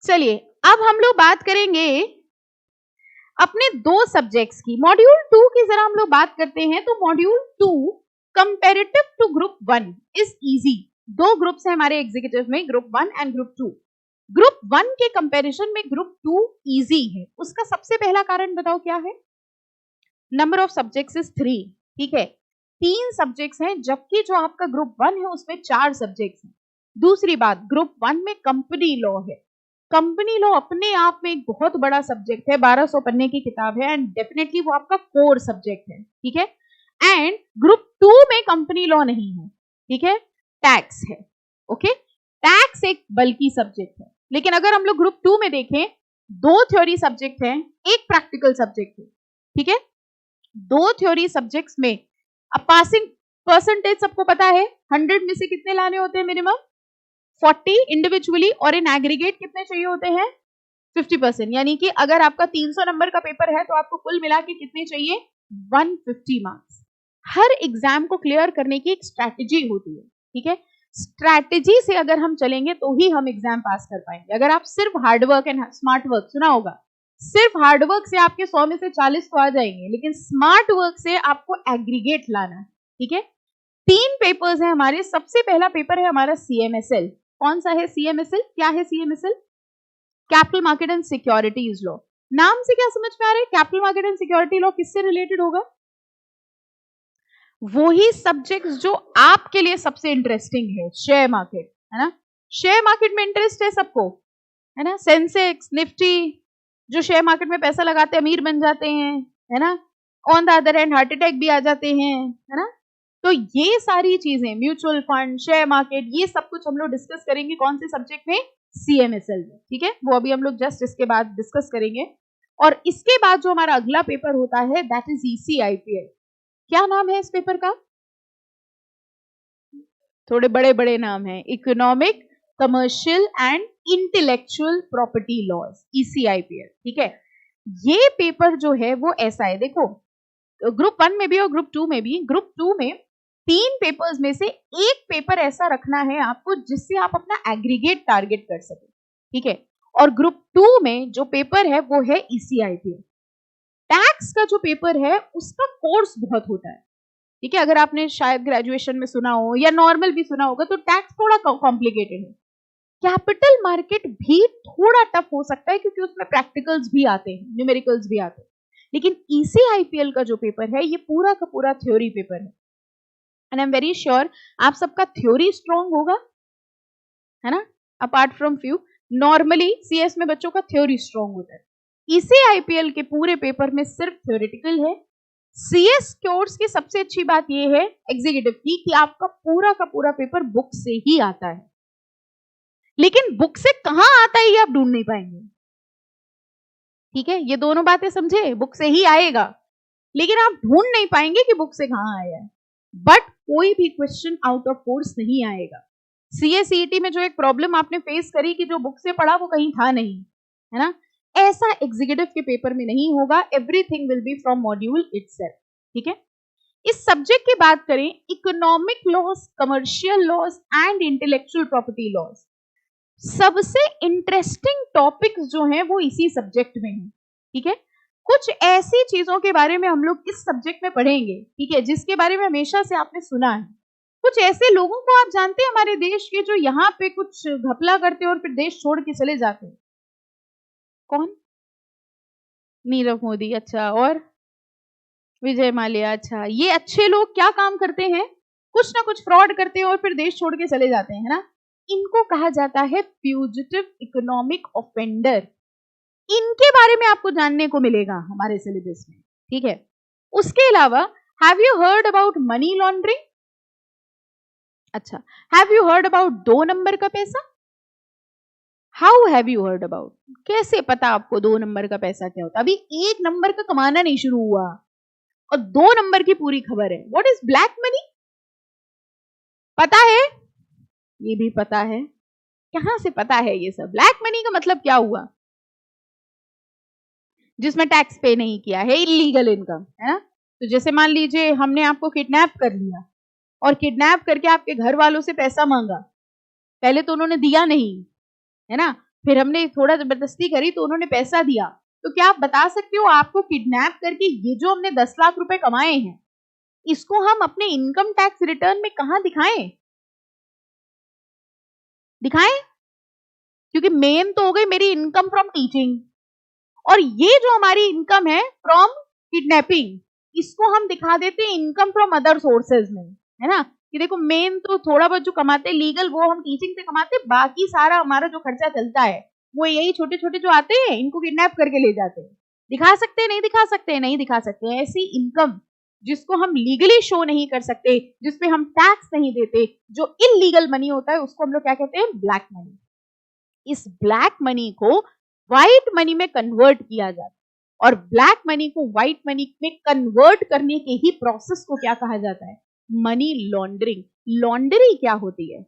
चलिए अब हम लोग बात करेंगे अपने दो सब्जेक्ट्स की। मॉड्यूल 2 की जरा हम लोग बात करते हैं। तो module 2 comparative to group 1 is easy. दो ग्रुप्स हैं हमारे एग्जीक्यूटिव में, ग्रुप 1 एंड ग्रुप 2। ग्रुप 1 के कंपैरिजन में ग्रुप 2 इजी है। उसका सबसे पहला कारण बताओ क्या है? Number of subjects is 3। ठीक है, 3 सब्जेक्ट्स हैं, जबकि जो आपका ग्रुप 1 है उसमें 4 सब्जेक्ट्स हैं। दूसरी बात, ग्रुप 1 में कंपनी लॉ है। कंपनी लॉ अपने आप में एक बहुत बड़ा सब्जेक्ट है, 1200 पन्ने की किताब है एंड डेफिनेटली वो आपका कोर सब्जेक्ट है। ठीक है, एंड ग्रुप 2 में कंपनी लॉ नहीं है। ठीक है, टैक्स है। ओके, टैक्स एक बल्कि सब्जेक्ट है। लेकिन अगर हम लोग ग्रुप 2 में देखें, 2 थ्योरी सब्जेक्ट हैं, एक प्रैक्टिकल सब्जेक्ट है। ठीक है, 2 थ्योरी सब्जेक्ट्स में अब पासिंग परसेंटेज सबको पता है, 100 में से कितने लाने होते हैं? मिनिमम 40 इंडिविजुअली, और इन एग्रीगेट कितने चाहिए होते हैं? 50%। यानी कि अगर आपका 300 नंबर का पेपर है तो आपको कुल मिला के कितने चाहिए? 150 मार्क्स। हर एग्जाम को क्लियर करने की एक स्ट्रैटेजी होती है। ठीक है, स्ट्रैटेजी से अगर हम चलेंगे तो ही हम एग्जाम पास कर पाएंगे। अगर आप सिर्फ हार्डवर्क एंड स्मार्ट वर्क, सुना होगा, सिर्फ हार्डवर्क से आपके 100 में से 40 तो आ जाएंगे, लेकिन स्मार्ट वर्क से आपको एग्रीगेट लाना है। ठीक है, 3 पेपर्स हैं हमारे। सबसे पहला पेपर है हमारा CMSL। कौन सा है CMSL? क्या है CMSL? Capital market and securities law. नाम से क्या समझ में आ रहा है? Capital market and security law किससे रिलेटेड होगा? वही सब्जेक्ट्स जो आपके लिए सबसे इंटरेस्टिंग है, शेयर मार्केट, है ना? शेयर मार्केट में इंटरेस्ट है सबको, है ना? सेंसेक्स, निफ्टी, जो शेयर मार्केट में पैसा लगाते हैं अमीर बन जाते हैं, है ना? On the other hand heart attack भी आ जाते हैं, है ना? तो ये सारी चीजें, म्यूचुअल फंड, शेयर मार्केट, ये सब कुछ हम लोग डिस्कस करेंगे कौन से सब्जेक्ट में? CMSL में। ठीक है, वो अभी हम लोग जस्ट इसके बाद डिस्कस करेंगे। और इसके बाद जो हमारा अगला पेपर होता है दैट इज ECIPL। क्या नाम है इस पेपर का? थोड़े बड़े बड़े नाम है, economic, commercial and intellectual property laws, ECIPL। ठीक है, ये पेपर जो है वो ऐसा है, देखो ग्रुप 1 में भी और ग्रुप 2 में भी। ग्रुप 2 में 3 पेपर्स में से एक पेपर ऐसा रखना है आपको जिससे आप अपना एग्रीगेट टारगेट कर सके। ठीक है, और ग्रुप 2 में जो पेपर है वो है ECIPL। टैक्स का जो पेपर है उसका कोर्स बहुत होता है। ठीक है, अगर आपने शायद ग्रेजुएशन में सुना हो या नॉर्मल भी सुना होगा तो टैक्स थोड़ा कॉम्प्लिकेटेड है। कैपिटल मार्केट भी थोड़ा टफ हो सकता है क्योंकि उसमें प्रैक्टिकल्स भी आते हैं, न्यूमेरिकल्स भी आते हैं। लेकिन ECIPL का जो पेपर है ये पूरा का पूरा थ्योरी पेपर है and I am very sure आप सबका थ्योरी स्ट्रॉन्ग होगा, है ना? Apart from few, normally CS में बच्चों का थ्योरी स्ट्रॉन्ग होता है। ECIPL के पूरे पेपर में सिर्फ थ्योरेटिकल है। CS कोर्स की सबसे अच्छी बात यह है एग्जीक्यूटिव की कि आपका पूरा का पूरा पेपर बुक से ही आता है, लेकिन बुक से कहां आता है ये आप ढूंढ नहीं पाएंगे। ठीक है, ये दोनों बातें समझे, बुक से ही आएगा लेकिन आप ढूंढ नहीं पाएंगे कि बुक से कहां आया है। बट कोई भी क्वेश्चन आउट ऑफ कोर्स नहीं आएगा। CACET में जो एक प्रॉब्लम आपने फेस करी कि जो बुक से पढ़ा वो कहीं था नहीं, है ना, ऐसा एग्जीक्यूटिव के पेपर में नहीं होगा। Everything will be from module itself. ठीक है, इस सब्जेक्ट की बात करें, economic laws, commercial laws and intellectual property laws, सबसे इंटरेस्टिंग टॉपिक्स जो हैं वो इसी सब्जेक्ट में हैं। ठीक है, कुछ ऐसी चीजों के बारे में हम लोग इस सब्जेक्ट में पढ़ेंगे, ठीक है, जिसके बारे में हमेशा से आपने सुना है। कुछ ऐसे लोगों को आप जानते हैं हमारे देश के जो यहाँ पे कुछ घपला करते हैं और फिर देश छोड़ के चले जाते हैं। कौन? नीरव मोदी, अच्छा, और विजय माल्या, अच्छा। ये अच्छे लोग क्या काम करते हैं? कुछ ना कुछ फ्रॉड करते हैं और फिर देश छोड़ के चले जाते हैं, है ना? इनको कहा जाता है फ्यूजिटिव इकोनॉमिक ऑफेंडर। इनके बारे में आपको जानने को मिलेगा हमारे सिलेबस में। ठीक है, उसके अलावा have you heard about money laundering? अच्छा, have you heard about 2 number का पैसा? How have you heard about? कैसे पता आपको 2 नंबर का पैसा क्या होता? अभी 1 नंबर का कमाना नहीं शुरू हुआ और 2 नंबर की पूरी खबर है। What is black money? पता है? ये भी पता है। कहां से पता है ये सब? ब्लैक मनी का मतलब क्या हुआ? जिसमें टैक्स पे नहीं किया है, इलीगल इनकम, है ना? तो जैसे मान लीजिए हमने आपको किडनैप कर लिया और किडनैप करके आपके घर वालों से पैसा मांगा, पहले तो उन्होंने दिया नहीं, है ना? फिर हमने थोड़ा जबरदस्ती करी तो उन्होंने पैसा दिया। तो क्या आप बता सकते हो आपको किडनैप करके ये जो हमने 10 लाख रुपए कमाए हैं, इसको हम अपने इनकम टैक्स रिटर्न में कहां दिखाएं? दिखाएं? क्योंकि मेन तो हो गई मेरी इनकम फ्रॉम टीचिंग, और ये जो हमारी इनकम है फ्रॉम किडनैपिंग, इसको हम दिखा देते हैं इनकम फ्रॉम अदर सोर्सेज में, है ना, कि देखो मेन तो थोड़ा बहुत जो कमाते हैं लीगल वो हम टीचिंग से कमाते हैं, बाकी सारा हमारा जो खर्चा चलता है वो यही छोटे छोटे जो आते हैं इनको किडनैप करके ले जाते हैं। दिखा सकते हैं? नहीं दिखा सकते? नहीं दिखा सकते। ऐसी इनकम जिसको हम लीगली शो नहीं कर सकते, जिसपे हम टैक्स नहीं देते, जो इलीगल मनी होता है, उसको हम लोग क्या कहते हैं? Black money. इस ब्लैक मनी को व्हाइट मनी में कन्वर्ट किया जाता है, और ब्लैक मनी को व्हाइट मनी में कन्वर्ट करने के ही प्रोसेस को क्या कहा जाता है? Money laundering. लॉन्ड्री क्या होती है?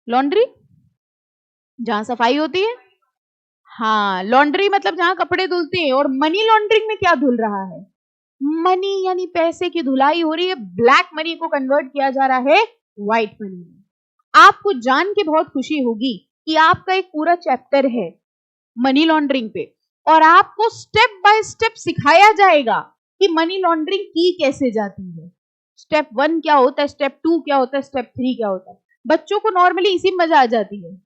लॉन्ड्री जहां सफाई होती है। हाँ, लॉन्ड्री मतलब जहां कपड़े धुलते हैं। और मनी लॉन्ड्रिंग में क्या धुल रहा है? मनी, यानी पैसे की धुलाई हो रही है। ब्लैक मनी को कन्वर्ट किया जा रहा है व्हाइट मनी में। आपको जान के बहुत खुशी होगी कि आपका एक पूरा चैप्टर है मनी लॉन्ड्रिंग पे, और आपको स्टेप बाय स्टेप सिखाया जाएगा कि मनी लॉन्ड्रिंग की कैसे जाती है। स्टेप 1 क्या होता है, स्टेप 2 क्या होता है, स्टेप 3 क्या होता है। बच्चों को नॉर्मली इसी में मजा आ जाती है,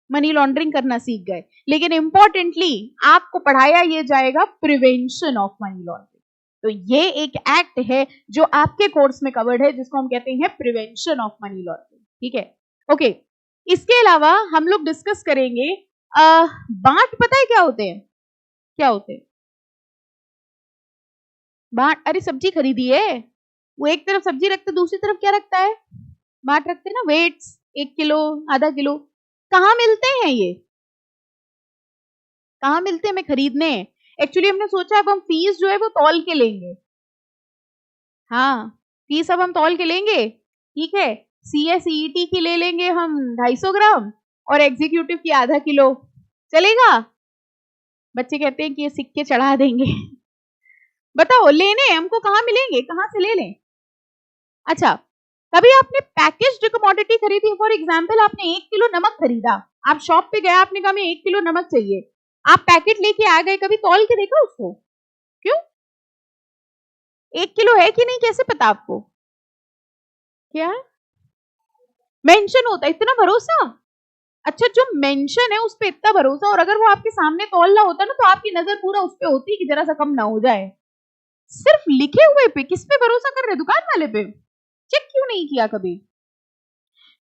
मनी लॉन्ड्रिंग करना सीख गए। लेकिन इंपॉर्टेंटली आपको पढ़ाया ये जाएगा प्रिवेंशन ऑफ मनी लॉन्ड्रिंग। तो ये एक एक्ट है जो आपके कोर्स में कवर्ड है, जिसको हम कहते हैं प्रिवेंशन ऑफ मनी लॉन्ड्रिंग। ठीक है, ओके। इसके अलावा हम लोग डिस्कस करेंगे बांट। पता है क्या होते हैं? क्या होते हैं बांट? अरे सब्जी खरीदी है, वो एक तरफ सब्जी रखते, दूसरी तरफ क्या रखता है? बांट रखते हैं ना, वेट्स, 1 किलो, आधा किलो। कहाँ मिलते हैं ये? कहाँ मिलते हैं? हमें खरीदने। एक्चुअली हमने सोचा अब हम फीस जो है वो तौल के लेंगे। हाँ, फीस अब हम तौल के लेंगे। ठीक है, CSET की ले लेंगे हम 250 ग्राम, और एग्जीक्यूटिव की आधा किलो। चलेगा? बच्चे कहते हैं कि ये सिक्के चढ़ा देंगे। बताओ, लेने हमको कहाँ मिलेंगे? कहाँ से ले लें? अच्छा, कभी आपने पैकेज्ड कमोडिटी खरीदी? फॉर एग्जाम्पल आपने 1 किलो नमक खरीदा, आप शॉप पे गए, आपने कहा हमें 1 किलो नमक चाहिए, आप पैकेट लेके आ गए, कभी तौल के देखा उसको? क्यों? 1 किलो है कि नहीं, कैसे पता आपको? क्या मेंशन होता है? इतना भरोसा? अच्छा, जो मेंशन है उस पे इतना भरोसा, और अगर वो आपके सामने तौलना होता ना तो आपकी नजर पूरा उस पे होती कि जरा सा कम ना हो जाए। सिर्फ लिखे हुए पे किस पे भरोसा कर रहे? दुकान वाले पे? चेक क्यों नहीं किया कभी?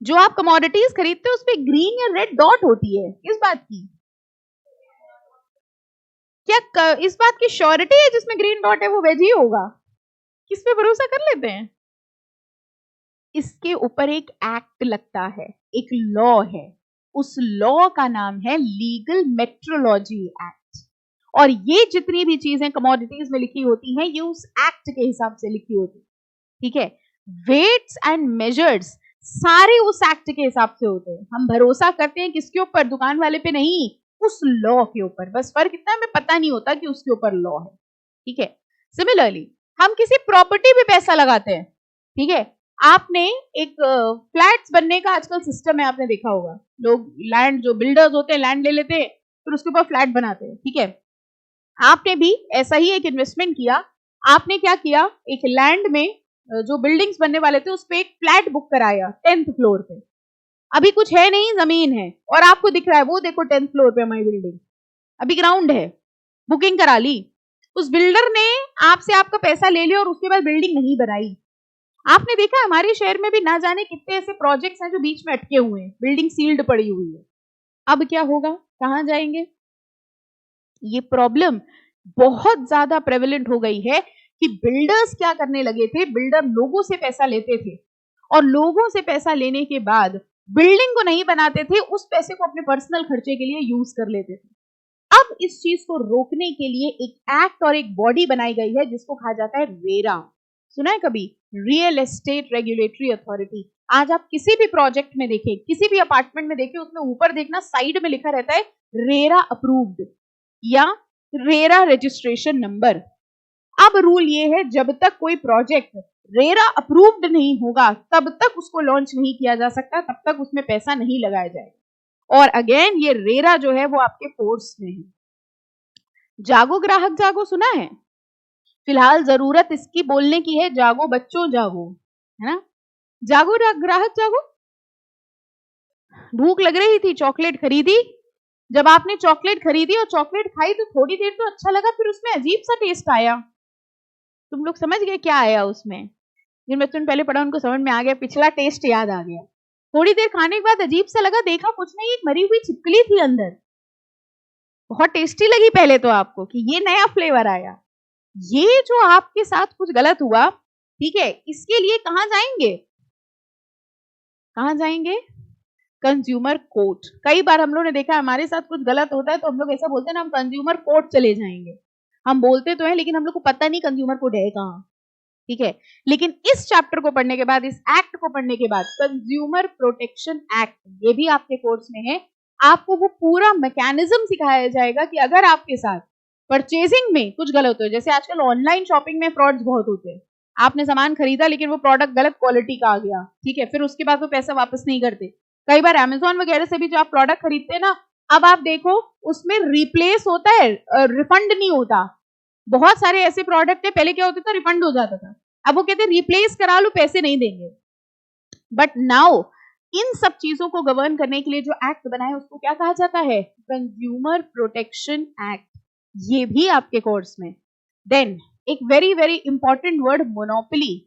जो आप कमोडिटीज खरीदते हो उस पे ग्रीन या रेड डॉट होती है, किस बात की? क्या इस बात की श्योरिटी है जिसमें ग्रीन डॉट है वो वेज ही होगा? किस पे भरोसा कर लेते हैं? इसके ऊपर एक एक्ट लगता है, एक लॉ है, उस लॉ का नाम है लीगल मेट्रोलॉजी एक्ट। और ये जितनी भी चीजें कमोडिटीज में लिखी होती हैं ये उस एक्ट के हिसाब से लिखी होती है। ठीक है, वेट्स एंड मेजर्स सारे उस एक्ट के हिसाब से होते हैं। हम भरोसा करते हैं किसके ऊपर? दुकान वाले पे नहीं, उस लॉ के ऊपर। बस फर्क इतना हमें पता नहीं होता कि उसके ऊपर लॉ है। ठीक है, सिमिलरली हम किसी प्रॉपर्टी पे पैसा लगाते हैं। ठीक है, आपने एक फ्लैट्स बनने का आजकल सिस्टम है, आपने देखा होगा, लोग लैंड, जो बिल्डर्स होते हैं लैंड ले लेते हैं, फिर उसके ऊपर फ्लैट बनाते हैं। ठीक है, आपने भी ऐसा ही एक इन्वेस्टमेंट किया। आपने क्या किया, एक लैंड में जो बिल्डिंग्स बनने वाले थे उस पे एक फ्लैट बुक कराया 10th फ्लोर पे। अभी कुछ है नहीं, जमीन है, और आपको दिख रहा है वो देखो 10th फ्लोर पे हमारी बिल्डिंग, अभी ग्राउंड है, बुकिंग करा ली। उस बिल्डर ने आपसे आपका पैसा ले लिया और उसके बाद बिल्डिंग नहीं बनाई। आपने देखा हमारे शहर में भी ना जाने कितने ऐसे प्रोजेक्ट्स हैं जो बीच में अटके हुए हैं, बिल्डिंग सील्ड पड़ी हुई है। अब क्या होगा? कहां जाएंगे? ये प्रॉब्लम बहुत ज्यादा प्रेवलेंट हो गई है कि बिल्डर्स क्या करने लगे थे, बिल्डर लोगों से पैसा लेते थे, और लोगों से पैसा लेने के बाद बिल्डिंग को नहीं बनाते थे, उस पैसे को अपने पर्सनल खर्चे के लिए यूज कर लेते थे। अब इस चीज को रोकने के लिए एक एक्ट और एक बॉडी बनाई गई है जिसको कहा जाता है रेरा। सुना है कभी? Real estate regulatory authority. आज आप किसी भी प्रोजेक्ट में देखें, किसी भी अपार्टमेंट में देखें, उसमें ऊपर देखना साइड में लिखा रहता है रेरा अप्रूव्ड या रेरा रजिस्ट्रेशन नंबर। अब रूल ये है, जब तक कोई प्रोजेक्ट रेरा अप्रूव्ड नहीं होगा तब तक उसको लॉन्च नहीं किया जा सकता, तब तक उसमें पैसा नहीं लगाया जाएगा। और अगेन ये रेरा जो है वो आपके कोर्स में है। जागो ग्राहक जागो सुना है? फिलहाल जरूरत इसकी बोलने की है, जागो बच्चों जागो, है ना? जागो ग्राहक जागो। भूख लग रही थी, चॉकलेट खरीदी। जब आपने चॉकलेट खरीदी और चॉकलेट खाई तो थोड़ी देर तो अच्छा लगा, फिर उसमें अजीब सा टेस्ट आया। तुम लोग समझ गए क्या आया उसमें? जिन बच्चों ने पहले पढ़ा उनको समझ में आ गया, पिछला टेस्ट याद आ गया। थोड़ी देर खाने के बाद अजीब सा लगा, देखा कुछ नहीं, एक मरी हुई छिपकली थी अंदर। बहुत टेस्टी लगी पहले तो आपको कि ये नया फ्लेवर आया। ये जो आपके साथ कुछ गलत हुआ, ठीक है, इसके लिए कहां जाएंगे? कहां जाएंगे? Consumer court. कई बार हम लोग ने देखा हमारे साथ कुछ गलत होता है तो हम लोग ऐसा बोलते हैं ना, हम कंज्यूमर कोर्ट चले जाएंगे। हम बोलते तो हैं लेकिन हम लोग को पता नहीं कंज्यूमर कोर्ट है कहां, ठीक है। लेकिन इस चैप्टर को पढ़ने के बाद, इस एक्ट को पढ़ने के बाद, कंज्यूमर प्रोटेक्शन एक्ट, ये भी आपके कोर्स में है। आपको वो पूरा मैकेनिज्म सिखाया जाएगा कि अगर आपके साथ परचेजिंग में कुछ गलत हो, जैसे आजकल ऑनलाइन शॉपिंग में फ्रॉड्स बहुत होते हैं। आपने सामान खरीदा लेकिन वो प्रोडक्ट गलत क्वालिटी का आ गया, ठीक है, फिर उसके बाद वो पैसा वापस नहीं करते। कई बार अमेजोन वगैरह से भी जो आप प्रोडक्ट खरीदते हैं ना, अब आप देखो उसमें रिप्लेस होता है, रिफंड नहीं होता। बहुत सारे ऐसे प्रोडक्ट है, पहले क्या होता था, रिफंड हो जाता था, अब वो कहते हैं रिप्लेस करा लो, पैसे नहीं देंगे। बट नाउ इन सब चीजों को गवर्न करने के लिए जो एक्ट बना है उसको क्या कहा जाता है? Consumer protection act. ये भी आपके कोर्स में। देन एक very very important word, monopoly.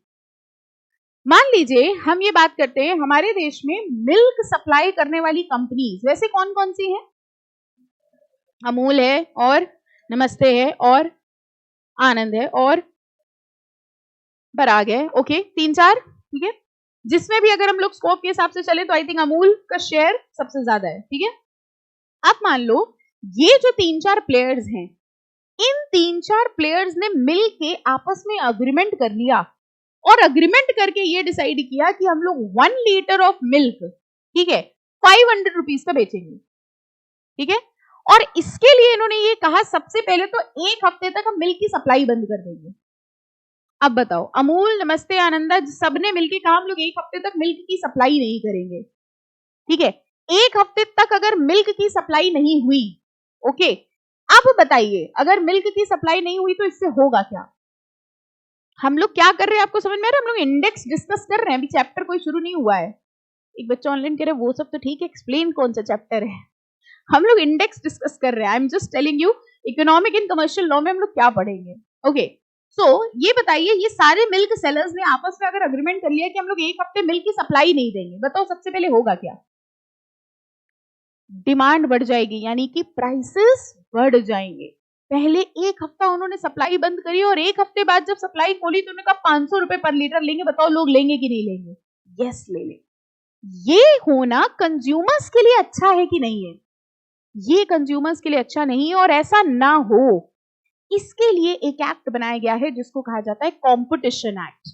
मान लीजिए हम ये बात करते हैं, हमारे देश में मिल्क सप्लाई करने वाली कंपनीज वैसे कौन कौन सी हैं? अमूल है, और नमस्ते है, और आनंद है, और पराग है, ओके, 3-4, ठीक है। जिसमें भी अगर हम लोग स्कोप के हिसाब से चले तो आई थिंक अमूल का शेयर सबसे ज्यादा है, ठीक है। अब मान लो ये जो 3-4 प्लेयर्स हैं, इन 3-4 प्लेयर्स ने मिल के आपस में अग्रीमेंट कर लिया, और अग्रीमेंट करके ये डिसाइड किया कि हम लोग 1 लीटर ऑफ मिल्क, ठीक है, 500 रुपीज का बेचेंगे, ठीक है। और इसके लिए इन्होंने ये कहा सबसे पहले तो 1 हफ्ते तक हम मिल्क की सप्लाई बंद कर देंगे। अब बताओ, अमूल, नमस्ते, आनंदा, सबने मिलके कहा हम लोग 1 हफ्ते तक मिल्क की सप्लाई नहीं करेंगे, ठीक है। 1 हफ्ते तक अगर मिल्क की सप्लाई नहीं हुई, ओके, अब बताइए अगर मिल्क की सप्लाई नहीं हुई तो इससे होगा क्या? हम लोग क्या कर रहे हैं आपको समझ में आ रहा है? हम लोग इंडेक्स डिस्कस कर रहे हैं, अभी चैप्टर कोई शुरू नहीं हुआ है। एक बच्चा ऑनलाइन कह रहे वो सब तो ठीक है, एक्सप्लेन कौन सा चैप्टर है। हम लोग इंडेक्स डिस्कस कर रहे हैं। I am just telling you economic and commercial law में हम लोग क्या पढ़ेंगे, ओके। सो ये बताइए, ये सारे मिल्क सेलर्स ने आपस में अगर अग्रीमेंट कर लिया कि हम लोग 1 हफ्ते मिल्क की सप्लाई नहीं देंगे, बताओ सबसे पहले होगा क्या? डिमांड बढ़ जाएगी, यानी कि प्राइसेस बढ़ जाएंगे। पहले 1 हफ्ता उन्होंने सप्लाई बंद करी और 1 हफ्ते बाद जब सप्लाई खोली तो उन्होंने कहा 500 रुपए पर लीटर लेंगे, बताओ लोग लेंगे कि नहीं लेंगे? यस, ले लेंगे। ये होना कंज्यूमर्स के लिए अच्छा है कि नहीं है? ये कंज्यूमर्स के लिए अच्छा नहीं है, और ऐसा ना हो इसके लिए एक एक्ट बनाया गया है जिसको कहा जाता है कॉम्पिटिशन एक्ट।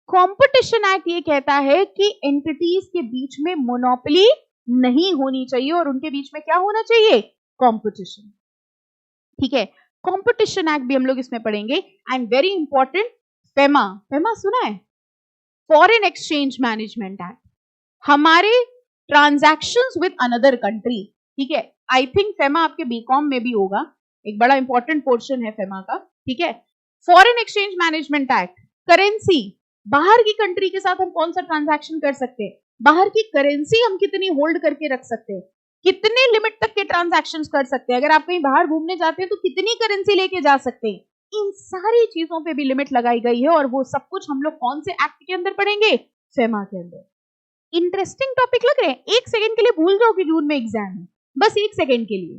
कॉम्पिटिशन एक्ट ये कहता है कि एंटिटीज के बीच में मोनोपोली नहीं होनी चाहिए और उनके बीच में क्या होना चाहिए? कंपटीशन, ठीक है। कंपटीशन एक्ट भी हम लोग इसमें पढ़ेंगे। And very important, FEMA. FEMA सुना है? Foreign exchange management act. हमारे ट्रांजैक्शंस विद अनदर कंट्री, ठीक है। आई थिंक फेमा आपके बीकॉम में भी होगा, एक बड़ा इंपॉर्टेंट पोर्शन है फेमा का, ठीक है। Foreign exchange management act, currency, बाहर की कंट्री के साथ हम कौन सा ट्रांजैक्शन कर सकते हैं, बाहर की करेंसी हम कितनी होल्ड करके रख सकते हैं, कितने लिमिट तक के ट्रांजैक्शन कर सकते हैं, अगर आप कहीं बाहर घूमने जाते हैं तो कितनी करेंसी लेके जा सकते हैं, इन सारी चीजों पे भी लिमिट लगाई गई है। और वो सब कुछ हम लोग कौन से एक्ट के अंदर पढ़ेंगे? फेमा के अंदर। इंटरेस्टिंग टॉपिक लग रहे हैं? 1 सेकंड के लिए भूल जाओ कि जून में एग्जाम है, बस 1 सेकंड के लिए,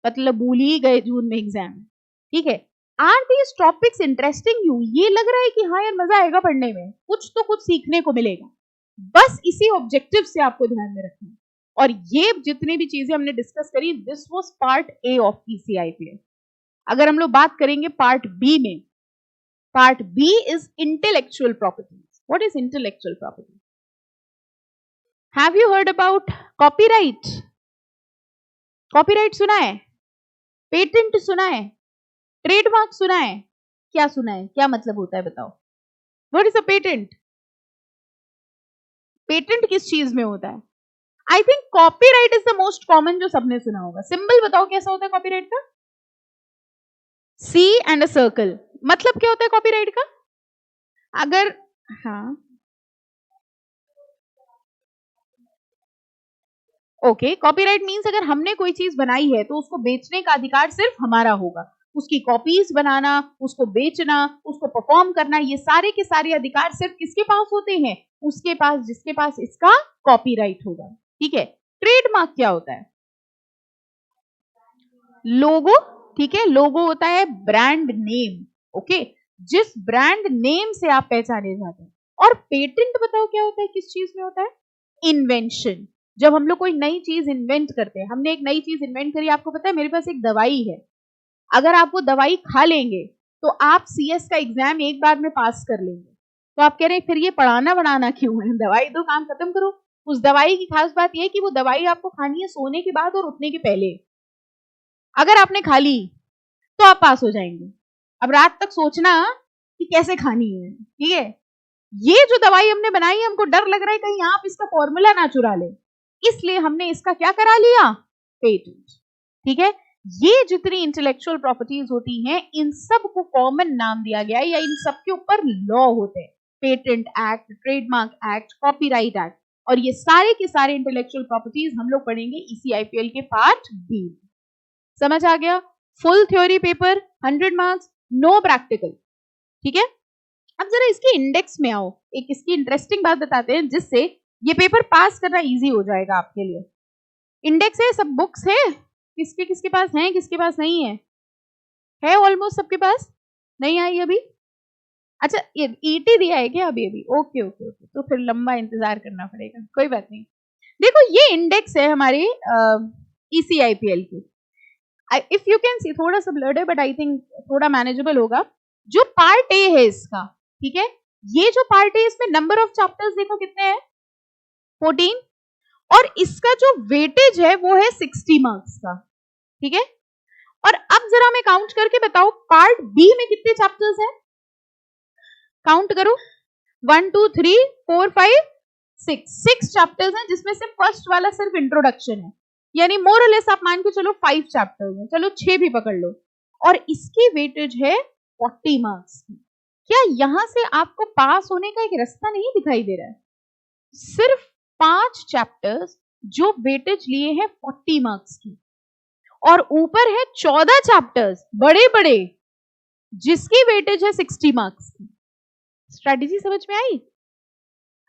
मतलब भूल ही गए जून में एग्जाम है, ठीक है। Are these topics interesting you? ये लग रहा है कि हाँ यार मजा आएगा पढ़ने में, कुछ तो कुछ सीखने को मिलेगा, बस इसी ऑब्जेक्टिव से आपको ध्यान में रखना है। और ये जितनी भी चीजें हमने डिस्कस करी, this was part A of ECIPL। अगर हम लोग बात करेंगे पार्ट बी में, part B is intellectual property. What is intellectual property? Have you heard about copyright? Copyright सुना है? पेटेंट सुना है? ट्रेडमार्क सुना है? क्या सुना है? क्या मतलब होता है बताओ? What is a patent? Patent किस चीज में होता है? I think copyright is the most common जो सबने सुना होगा। सिंबल बताओ कैसा होता है कॉपीराइट का? सी एंड अ सर्कल। मतलब क्या होता है कॉपीराइट का? अगर हाँ ओके, कॉपीराइट मीन्स अगर हमने कोई चीज बनाई है तो उसको बेचने का अधिकार सिर्फ हमारा होगा। उसकी कॉपीज बनाना, उसको बेचना, उसको परफॉर्म करना, ये सारे के सारे अधिकार सिर्फ किसके पास होते हैं? उसके पास जिसके पास इसका कॉपीराइट होगा। ठीक है। ट्रेडमार्क क्या होता है? लोगो। ठीक है, लोगो होता है ब्रांड नेम। ओके, जिस ब्रांड नेम से आप पहचाने जाते हैं। और पेटेंट बताओ क्या होता है, किस चीज में होता है? इन्वेंशन। जब हम लोग कोई नई चीज इन्वेंट करते हैं, हमने एक नई चीज इन्वेंट करी, आपको पता है मेरे पास एक दवाई है, अगर आप वो दवाई खा लेंगे तो आप सीएस का एग्जाम एक बार में पास कर लेंगे। तो आप कह रहे हैं फिर ये पढ़ाना बढ़ाना क्यों है, दवाई दो, काम खत्म करो। उस दवाई की खास बात यह है कि वो दवाई आपको खानी है सोने के बाद और उठने के पहले। अगर आपने खा ली तो आप पास हो जाएंगे। अब रात तक सोचना कि कैसे खानी है। ठीक है, ये जो दवाई हमने बनाई है, हमको डर लग रहा है कहीं आप इसका फॉर्मूला ना चुरा ले, इसलिए हमने इसका क्या करा लिया? पेटेंट। ठीक है, ये जितनी इंटेलेक्चुअल प्रॉपर्टीज होती हैं, इन सब को कॉमन नाम दिया गया है, या इन सब के ऊपर लॉ होते हैं। Patent act, trademark act, copyright act, और ये सारे के सारे इंटेलेक्चुअल प्रॉपर्टीज हम लोग पढ़ेंगे ECIPL के पार्ट बी। समझ आ गया? Full theory paper 100 marks, no practical. ठीक है, अब जरा इसके इंडेक्स में आओ, एक इसकी इंटरेस्टिंग बात बताते हैं जिससे ये पेपर पास करना इजी हो जाएगा आपके लिए। इंडेक्स है, सब बुक्स है, किसके किसके पास है, किसके पास नहीं है? है ऑलमोस्ट सबके पास। नहीं आई अभी? अच्छा, ये ईटी दिया है क्या अभी? ओके ओके ओके, तो फिर लंबा इंतजार करना पड़ेगा, कोई बात नहीं। देखो ये इंडेक्स है हमारे ECIPL की। इफ यू कैन सी, थोड़ा सा ब्लड है बट आई थिंक थोड़ा मैनेजेबल होगा। जो पार्ट ए है इसका, ठीक है, ये जो पार्ट है इसमें नंबर ऑफ चैप्टर्स देखो कितने हैं? 14। और इसका जो वेटेज है वो है 60 मार्क्स का। ठीक है, और अब जरा मैं काउंट करके बताओ पार्ट बी में कितने चैप्टर्स हैं? काउंट करो, 1 2 3 4 5 6 चैप्टर्स हैं, जिसमें से फर्स्ट वाला सिर्फ इंट्रोडक्शन है, यानी मोर और लेस आप मान के चलो 5 चैप्टर्स हैं, चलो 6 भी पकड़ लो, और इसकी वेटेज है 40 मार्क्स की। क्या यहां से आपको पास होने का एक रास्ता नहीं दिखाई दे रहा है? सिर्फ 5 चैप्टर्स जो वेटेज लिए हैं 40 मार्क्स की, और ऊपर है 14 चैप्टर्स बड़े बड़े जिसकी वेटेज है 60 मार्क्स की। स्ट्रेटेजी समझ में आई?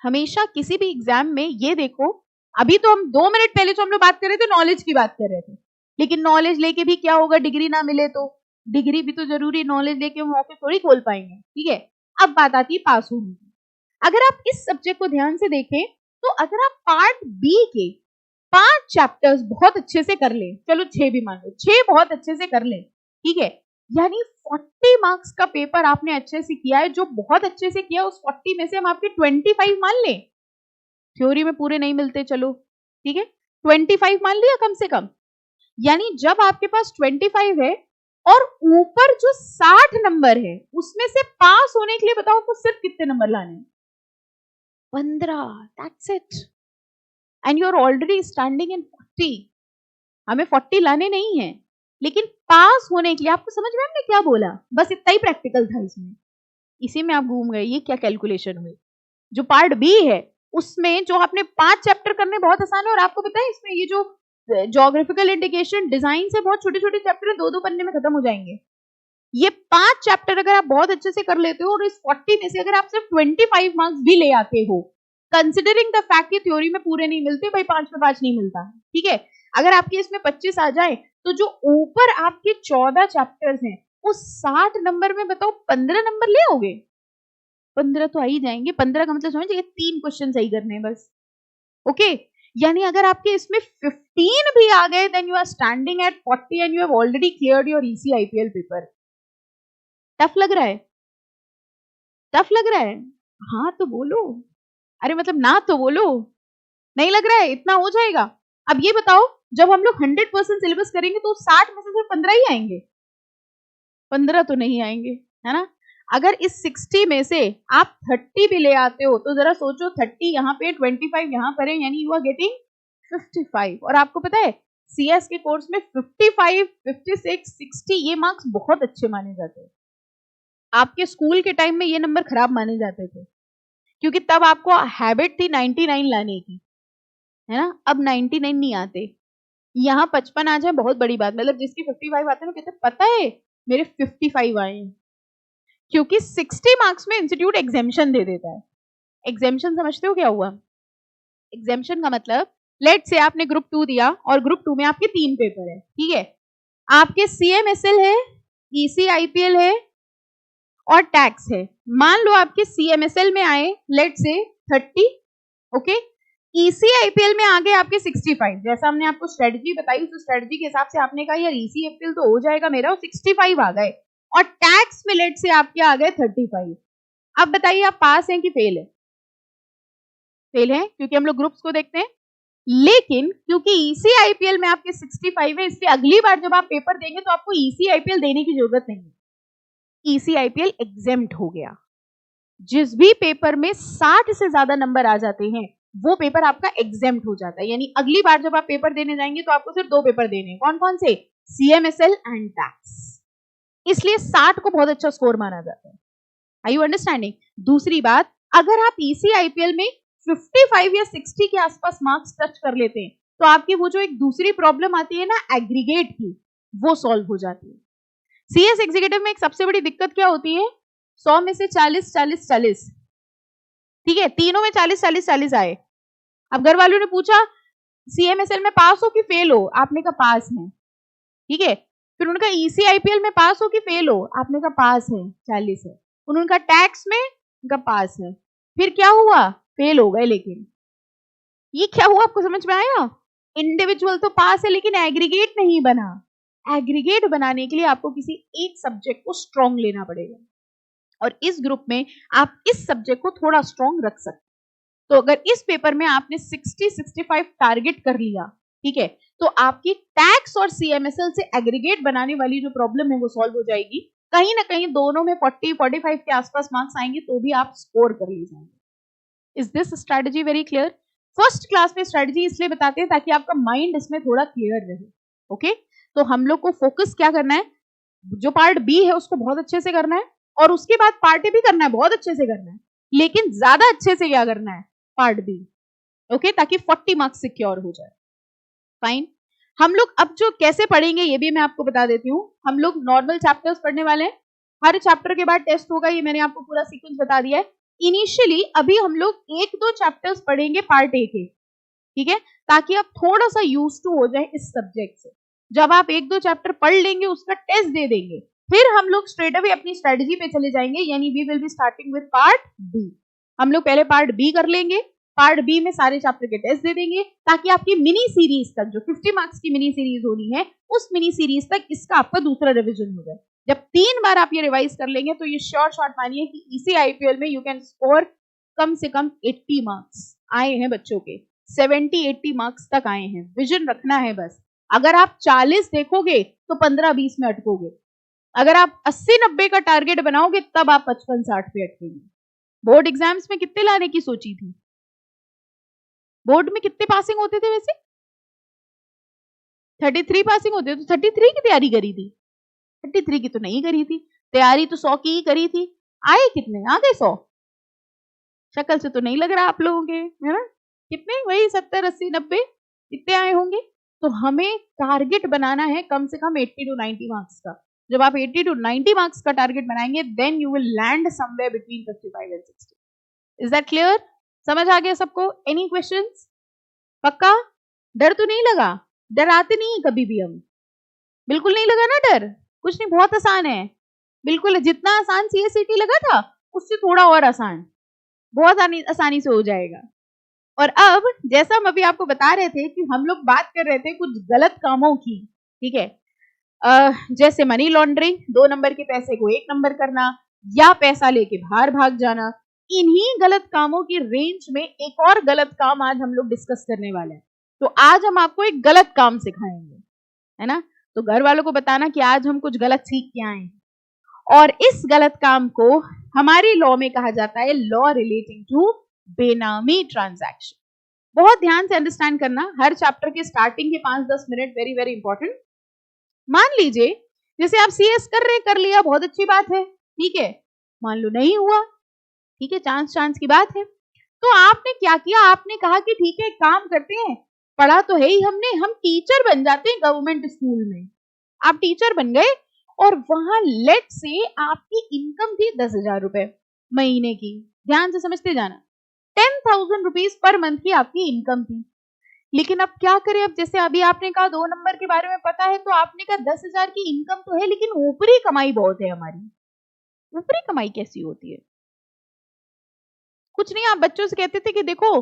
हमेशा किसी भी एग्जाम में ये देखो, अभी तो हम 2 मिनट पहले जो हम लोग बात कर रहे थे नॉलेज की बात कर रहे थे, लेकिन नॉलेज लेके भी क्या होगा, डिग्री ना मिले तो? डिग्री भी तो जरूरी, नॉलेज लेके हम ऑफिस थोड़ी खोल पाएंगे। ठीक है, अब बात आती है पास होने की। अगर आप इस सब्जेक्ट को ध्यान से देखें तो अगर आप पार्ट बी के 5 चैप्टर्स बहुत अच्छे से कर ले, चलो 6 भी मान लो, 6 बहुत अच्छे से कर ले, ठीक है, यानी 40 मार्क्स का पेपर आपने अच्छे से किया है। जो बहुत अच्छे से किया उस 40 में से हम आपके 25 मान ले, थ्योरी में पूरे नहीं मिलते, चलो ठीक है 25 मान लिया कम से कम, यानी जब आपके पास 25 है और ऊपर जो 60 नंबर है उसमें से पास होने के लिए बताओ आपको सिर्फ कितने नंबर लाने हैं? 15। That's it, and you are already standing in 40। हमें 40 लाने नहीं है, लेकिन पास होने के लिए, आपको समझ में हमने क्या बोला? बस इतना ही प्रैक्टिकल था इसमें, इसी में आप घूम गए, ये क्या कैलकुलेशन हुई? जो पार्ट बी है उसमें जो आपने 5 चैप्टर करने बहुत आसान है, और आपको पता है इसमें ये जो ज्योग्राफिकल इंडिकेशन डिजाइन से बहुत छोटे छोटे चैप्टर है, 2-2 पन्ने में खत्म हो जाएंगे। ये 5 चैप्टर अगर आप बहुत अच्छे से कर लेते हो और इस 40 में से अगर आप सिर्फ 25 मार्क्स भी ले आते हो, कंसिडरिंग द फैक्ट कि थ्योरी में पूरे नहीं मिलते भाई, 5 में 5 नहीं मिलता, ठीक है, अगर आपके इसमें 25 आ जाए तो जो ऊपर आपके 14 चैप्टर्स हैं उस 60 नंबर में बताओ 15 नंबर ले आओगे? 15 तो आ ही जाएंगे। 15 का मतलब समझिए 3 क्वेश्चन सही करने हैं बस। ओके, यानी अगर आपके इसमें 15 भी आ गए then you are standing at 40 and you have already cleared your ECIPL paper. Tough लग रहा है? टफ लग रहा है? हाँ तो बोलो, अरे मतलब ना तो बोलो। नहीं लग रहा है? इतना हो जाएगा। अब ये बताओ, जब हम लोग 100% सिलेबस करेंगे तो 60 में से सिर्फ 15 ही आएंगे? 15 तो नहीं आएंगे, है ना? अगर इस 60 में से आप 30 भी ले आते हो तो जरा सोचो, 30 यहाँ पे 25 यहाँ पर है, यानी यू आर गेटिंग 55। और आपको पता है CS के कोर्स में 55, 56, 60 ये मार्क्स बहुत अच्छे माने जाते हैं। आपके स्कूल के टाइम में ये नंबर खराब माने जाते थे, क्योंकि तब आपको हैबिट थी 99 लाने की, है ना। अब 99 नहीं आते, यहाँ 55 आ जाए बहुत बड़ी बात। मतलब जिसकी 55 आते हैं कहते पता है मेरे 55 आए हैं, क्योंकि 60 मार्क्स में इंस्टीट्यूट एग्जेम्पशन दे देता है। एग्जेम्पशन समझते हो क्या हुआ? एग्जेम्पशन का मतलब, लेट से आपने ग्रुप 2 दिया और ग्रुप 2 में आपके 3 पेपर है, ठीक है। आपके CMSL है, ECIPL है और टैक्स है। मान लो आपके CMSL में आए लेट से 30, ओके। ECIPL में आगे आपके 65। जैसा हमने आपको स्ट्रेटजी बताई, उस स्ट्रेटजी के हिसाब से आपने कहा यार ECIPL तो हो जाएगा मेरा, 65 आ गए। और टैक्स में लेट से आपके आ गए 35। अब बताइए आप पास हैं कि फेल है? फेल है, क्योंकि हम लोग ग्रुप्स को देखते हैं। लेकिन क्योंकि ECIPL में आपके 65 है, इसलिए अगली बार जब आप पेपर देंगे तो आपको ECIPL देने की जरूरत नहीं है। ECIPL एग्जेम्प्ट हो गया। जिस भी पेपर में 60 से ज्यादा नंबर आ जाते हैं वो पेपर आपका एग्जेम्प्ट हो जाता है। यानी अगली बार जब आप पेपर देने जाएंगे तो आपको सिर्फ 2 पेपर देने हैं। कौन कौन से? CMSL and tax. इसलिए 60 को बहुत अच्छा स्कोर माना जाता है। Are you understanding? दूसरी बात, अगर आप ECIPL में 55 या 60 के आसपास मार्क्स टच कर लेते हैं तो आपकी वो जो एक दूसरी प्रॉब्लम आती है ना एग्रीगेट की, वो सॉल्व हो जाती है। CS एग्जीक्यूटिव में एक सबसे बड़ी दिक्कत क्या होती है? 100 में से 40 40 40, ठीक है, तीनों में 40 40 40 आए। अब घर वालों ने पूछा CMSL में पास हो कि फेल हो? आपने कहा पास है, ठीक है। फिर उनका ECIPL में पास हो कि फेल हो? आपने कहा पास है, 40 है। उनका टैक्स में उनका पास है। फिर क्या हुआ? फेल हो गए। लेकिन ये क्या हुआ आपको समझ में आया? इंडिविजुअल तो पास है लेकिन एग्रीगेट नहीं बना। एग्रीगेट बनाने के लिए आपको किसी एक सब्जेक्ट को स्ट्रॉन्ग लेना पड़ेगा, और इस ग्रुप में आप इस सब्जेक्ट को थोड़ा स्ट्रॉन्ग रख सकते। तो अगर इस पेपर में आपने 60-65 टारगेट कर लिया, ठीक है, तो आपकी टैक्स और CMSL से एग्रीगेट बनाने वाली जो प्रॉब्लम है वो सॉल्व हो जाएगी। कहीं ना कहीं दोनों में 40-45 के आसपास मार्क्स आएंगे तो भी आप स्कोर कर ले जाएंगे। Is this strategy very clear? First class में स्ट्रेटजी इसलिए बताते हैं ताकि आपका माइंड इसमें थोड़ा क्लियर रहे। ओके, तो हम लोग को फोकस क्या करना है? जो पार्ट बी है उसको बहुत अच्छे से करना है, और उसके बाद पार्ट ए भी करना है, बहुत अच्छे से करना है। लेकिन ज्यादा अच्छे से क्या करना है? पार्ट बी, ओके, ताकि 40 मार्क्स सिक्योर हो जाए। फाइन। हम लोग अब जो कैसे पढ़ेंगे ये भी मैं आपको बता देती हूँ। हम लोग नॉर्मल चैप्टर्स पढ़ने वाले हैं, हर चैप्टर के बाद टेस्ट होगा, ये मैंने आपको पूरा सीक्वेंस बता दिया है। इनिशियली अभी हम लोग 1-2 चैप्टर्स पढ़ेंगे पार्ट ए के, ठीक है, ताकि आप थोड़ा सा यूज टू हो जाए इस सब्जेक्ट से। जब आप 1-2 चैप्टर पढ़ लेंगे, उसका टेस्ट दे देंगे, फिर हम लोग स्ट्रेट अवे अपनी स्ट्रेटजी पे चले जाएंगे। यानी we will be starting with part B. हम लोग पहले पार्ट बी कर लेंगे, पार्ट बी में सारे चैप्टर के टेस्ट दे देंगे, ताकि आपकी मिनी सीरीज तक, जो 50 मार्क्स की मिनी सीरीज होनी है, उस मिनी सीरीज तक इसका आपका दूसरा रिवीजन हो जाए। जब 3 बार आप ये रिवाइज कर लेंगे तो ये श्योर शॉट मानिए कि ECIPL में यू कैन स्कोर कम से कम 80 मार्क्स आए हैं बच्चों के, 70-80 मार्क्स तक आए हैं। विजन रखना है बस। अगर आप 40 देखोगे तो 15-20 में अटकोगे। अगर आप 80-90 का टारगेट बनाओगे तब आप 55-60 पे अटकेंगे। बोर्ड एग्जाम्स में कितने लाने की सोची थी? बोर्ड में कितने पासिंग होते थे वैसे? 33 पासिंग होते थे। तो 33 की तैयारी करी थी? 33 की तो नहीं करी थी तैयारी, तो 100 की ही करी थी। आए कितने? आ गए 100? शक्ल से तो नहीं लग रहा आप लोगों के, है ना? कितने? वही 70, 80, 90 इतने आए होंगे। तो हमें टारगेट बनाना है कम से कम 80-90 मार्क्स का। जब आप 80-90 मार्क्स का टारगेट बनाएंगे, then you will land somewhere between 55 and 60। Is that clear? समझ आ गया सबको? Any questions? पक्का? डर तो नहीं लगा? डराते नहीं है कभी भी हम? बिल्कुल नहीं लगा ना डर? कुछ नहीं, बहुत आसान है। बिल्कुल जितना आसान CSCT लगा था उससे थोड़ा और आसान, बहुत आसानी से हो जाएगा। और अब जैसा हम अभी आपको बता रहे थे कि हम लोग बात कर रहे थे कुछ गलत कामों की, ठीक है, जैसे मनी लॉन्ड्रिंग, 2 नंबर के पैसे को 1 नंबर करना, या पैसा लेके बाहर भाग जाना। इन्हीं गलत कामों की रेंज में एक और गलत काम आज हम लोग डिस्कस करने वाले हैं। तो आज हम आपको एक गलत काम सिखाएंगे, है ना? तो घर वालों को बताना कि आज हम कुछ गलत सीख के आए हैं, और इस गलत काम को हमारी लॉ में कहा जाता है लॉ रिलेटिंग टू बेनामी ट्रांजैक्शन। बहुत ध्यान से अंडरस्टैंड करना, हर चैप्टर के स्टार्टिंग के 5-10 मिनट वेरी वेरी इंपॉर्टेंट। मान लीजिए जैसे आप सीएस कर रहे, कर लिया, बहुत अच्छी बात है, ठीक है। मान लो नहीं हुआ, ठीक है, चांस की बात है। तो आपने क्या किया, आपने कहा कि ठीक है एक काम करते हैं, पढ़ा तो है ही हमने, हम टीचर बन जाते हैं गवर्नमेंट स्कूल में। आप टीचर बन गए और वहां लेट से आपकी इनकम थी 10,000 रुपए महीने की, ध्यान से समझते जाना, 10,000 रुपीज पर मंथ की आपकी इनकम थी। लेकिन अब क्या करें, अब जैसे अभी आपने कहा 2 नंबर के बारे में पता है, तो आपने कहा 10,000 की इनकम तो है लेकिन ऊपरी कमाई बहुत है हमारी। ऊपरी कमाई कैसी होती है? कुछ नहीं, आप बच्चों से कहते थे कि देखो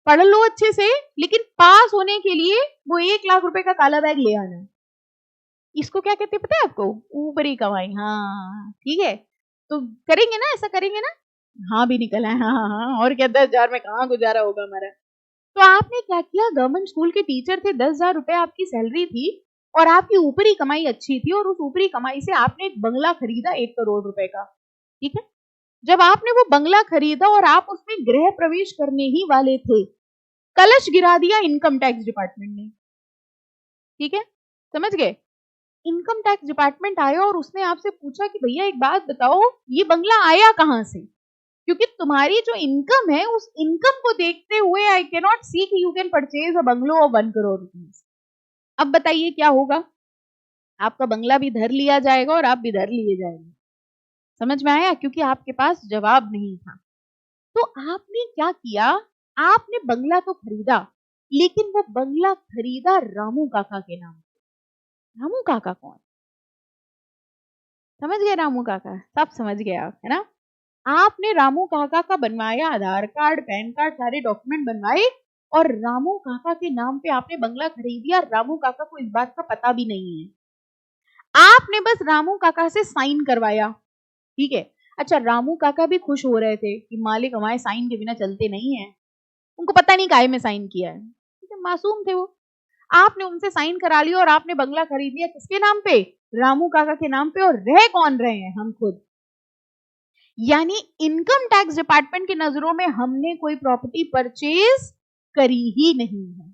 पढ़ लो अच्छे से, लेकिन पास होने के लिए वो 1 लाख रुपए का काला बैग ले आना। इसको क्या कहते हैं पता है आपको? ऊपरी कमाई। हाँ ठीक है, तो करेंगे ना, ऐसा करेंगे ना? हाँ भी निकला है, हाँ, और क्या 10,000 में कहाँ गुजारा होगा हमारा। तो आपने क्या किया, गवर्नमेंट स्कूल के टीचर थे, 10,000 रुपए आपकी सैलरी थी और आपकी ऊपरी कमाई अच्छी थी, और उस ऊपरी कमाई से आपने एक बंगला खरीदा 1 करोड़ रुपए का, ठीक है। जब आपने वो बंगला खरीदा और आप उसमें गृह प्रवेश करने ही वाले थे, कलश गिरा दिया इनकम टैक्स डिपार्टमेंट ने, ठीक है, समझ गए? इनकम टैक्स डिपार्टमेंट आया और उसने आपसे पूछा कि भैया एक बात बताओ, ये बंगला आया कहां से? क्योंकि तुम्हारी जो इनकम है, उस इनकम को देखते हुए आई कैन नॉट सी कि you can purchase a bungalow of 1 crore rupees. अब बताइए क्या होगा? आपका बंगला भी धर लिया जाएगा और आप भी धर लिए जाएंगे। समझ में आया? क्योंकि आपके पास जवाब नहीं था। तो आपने क्या किया, आपने बंगला तो खरीदा, लेकिन वो बंगला खरीदा रामू काका के नाम पे। रामू काका कौन? समझ गए रामू काका? सब समझ गए आप, है ना? आपने रामू काका का बनवाया आधार कार्ड, पैन कार्ड, सारे डॉक्यूमेंट बनवाए और रामू काका के नाम पे आपने बंगला खरीद दिया। रामू काका को इस बात का पता भी नहीं है, आपने बस रामू काका से साइन करवाया, ठीक है। अच्छा, रामू काका भी खुश हो रहे थे कि मालिक हमारे साइन के बिना चलते नहीं है, उनको पता नहीं काहे में साइन किया है, ठीक है, मासूम थे वो। आपने उनसे साइन करा लिया और आपने बंगला खरीद लिया, किसके नाम पे? रामू काका के नाम पे। और रह कौन रहे हैं? हम खुद। यानी इनकम टैक्स डिपार्टमेंट की नजरों में हमने कोई प्रॉपर्टी परचेज करी ही नहीं है,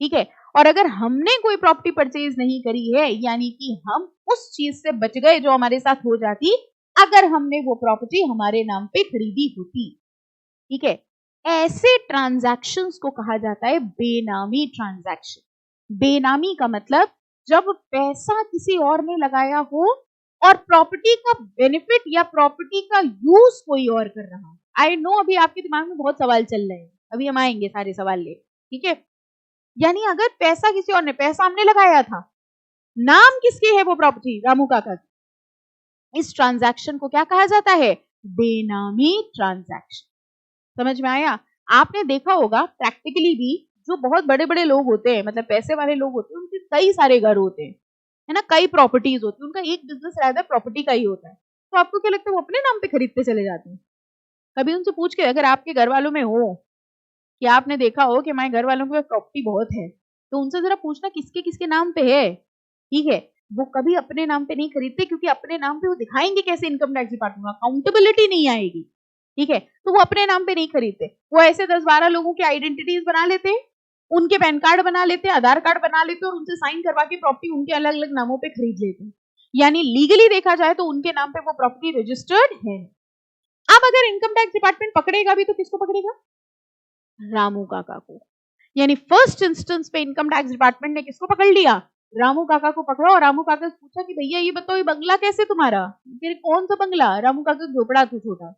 ठीक है। और अगर हमने कोई प्रॉपर्टी परचेज नहीं करी है, यानी कि हम उस चीज से बच गए जो हमारे साथ हो जाती अगर हमने वो प्रॉपर्टी हमारे नाम पे खरीदी होती, ठीक है। ऐसे ट्रांजैक्शंस को कहा जाता है बेनामी ट्रांजैक्शन। बेनामी का मतलब जब पैसा किसी और ने लगाया हो और प्रॉपर्टी का बेनिफिट या प्रॉपर्टी का यूज कोई और कर रहा हो। आई नो अभी आपके दिमाग में बहुत सवाल चल रहे हैं, अभी हम आएंगे सारे सवाल ले, ठीक है। यानी अगर पैसा किसी और ने, पैसा हमने लगाया था, नाम किसकी है वो प्रॉपर्टी? रामू काका की। इस ट्रांजैक्शन को क्या कहा जाता है? बेनामी ट्रांजैक्शन। समझ में आया? आपने देखा होगा प्रैक्टिकली भी, जो बहुत बड़े बड़े लोग होते हैं, मतलब पैसे वाले लोग होते हैं, उनके कई सारे घर होते हैं, है ना, कई प्रॉपर्टीज होती है, उनका एक बिजनेस रहता है प्रॉपर्टी का ही होता है। तो आपको क्या लगता है वो अपने नाम पे खरीदते चले जाते हैं? कभी उनसे पूछ के, अगर आपके घर वालों में हो कि आपने देखा हो कि हमारे घर वालों के पास प्रॉपर्टी बहुत है, तो उनसे जरा पूछना किसके किसके नाम पे है, ठीक है। वो कभी अपने नाम पे नहीं खरीदते, क्योंकि अपने नाम पे वो दिखाएंगे कैसे इनकम टैक्स डिपार्टमेंट में, अकाउंटेबिलिटी नहीं आएगी, ठीक है। तो वो अपने नाम पे नहीं खरीदते, वो ऐसे 10-12 लोगों की आइडेंटिटीज बना लेते हैं, उनके पैन कार्ड बना लेते हैं, आधार कार्ड बना लेते हैं और उनसे साइन करवा के प्रॉपर्टी उनके अलग अलग नामों पे खरीद लेते हैं। यानी लीगली देखा जाए तो उनके नाम पे वो प्रॉपर्टी रजिस्टर्ड है। अब अगर इनकम टैक्स डिपार्टमेंट पकड़ेगा भी तो किसको पकड़ेगा? रामू काका को। यानी फर्स्ट इंस्टेंस पे इनकम टैक्स डिपार्टमेंट ने किसको पकड़ लिया? रामू काका को पकड़ा। और रामू काका से पूछा कि भैया ये बताओ, ये बंगला कैसे तुम्हारा? तेरे कौन सा बंगला? रामू काका झोपड़ा था छोटा,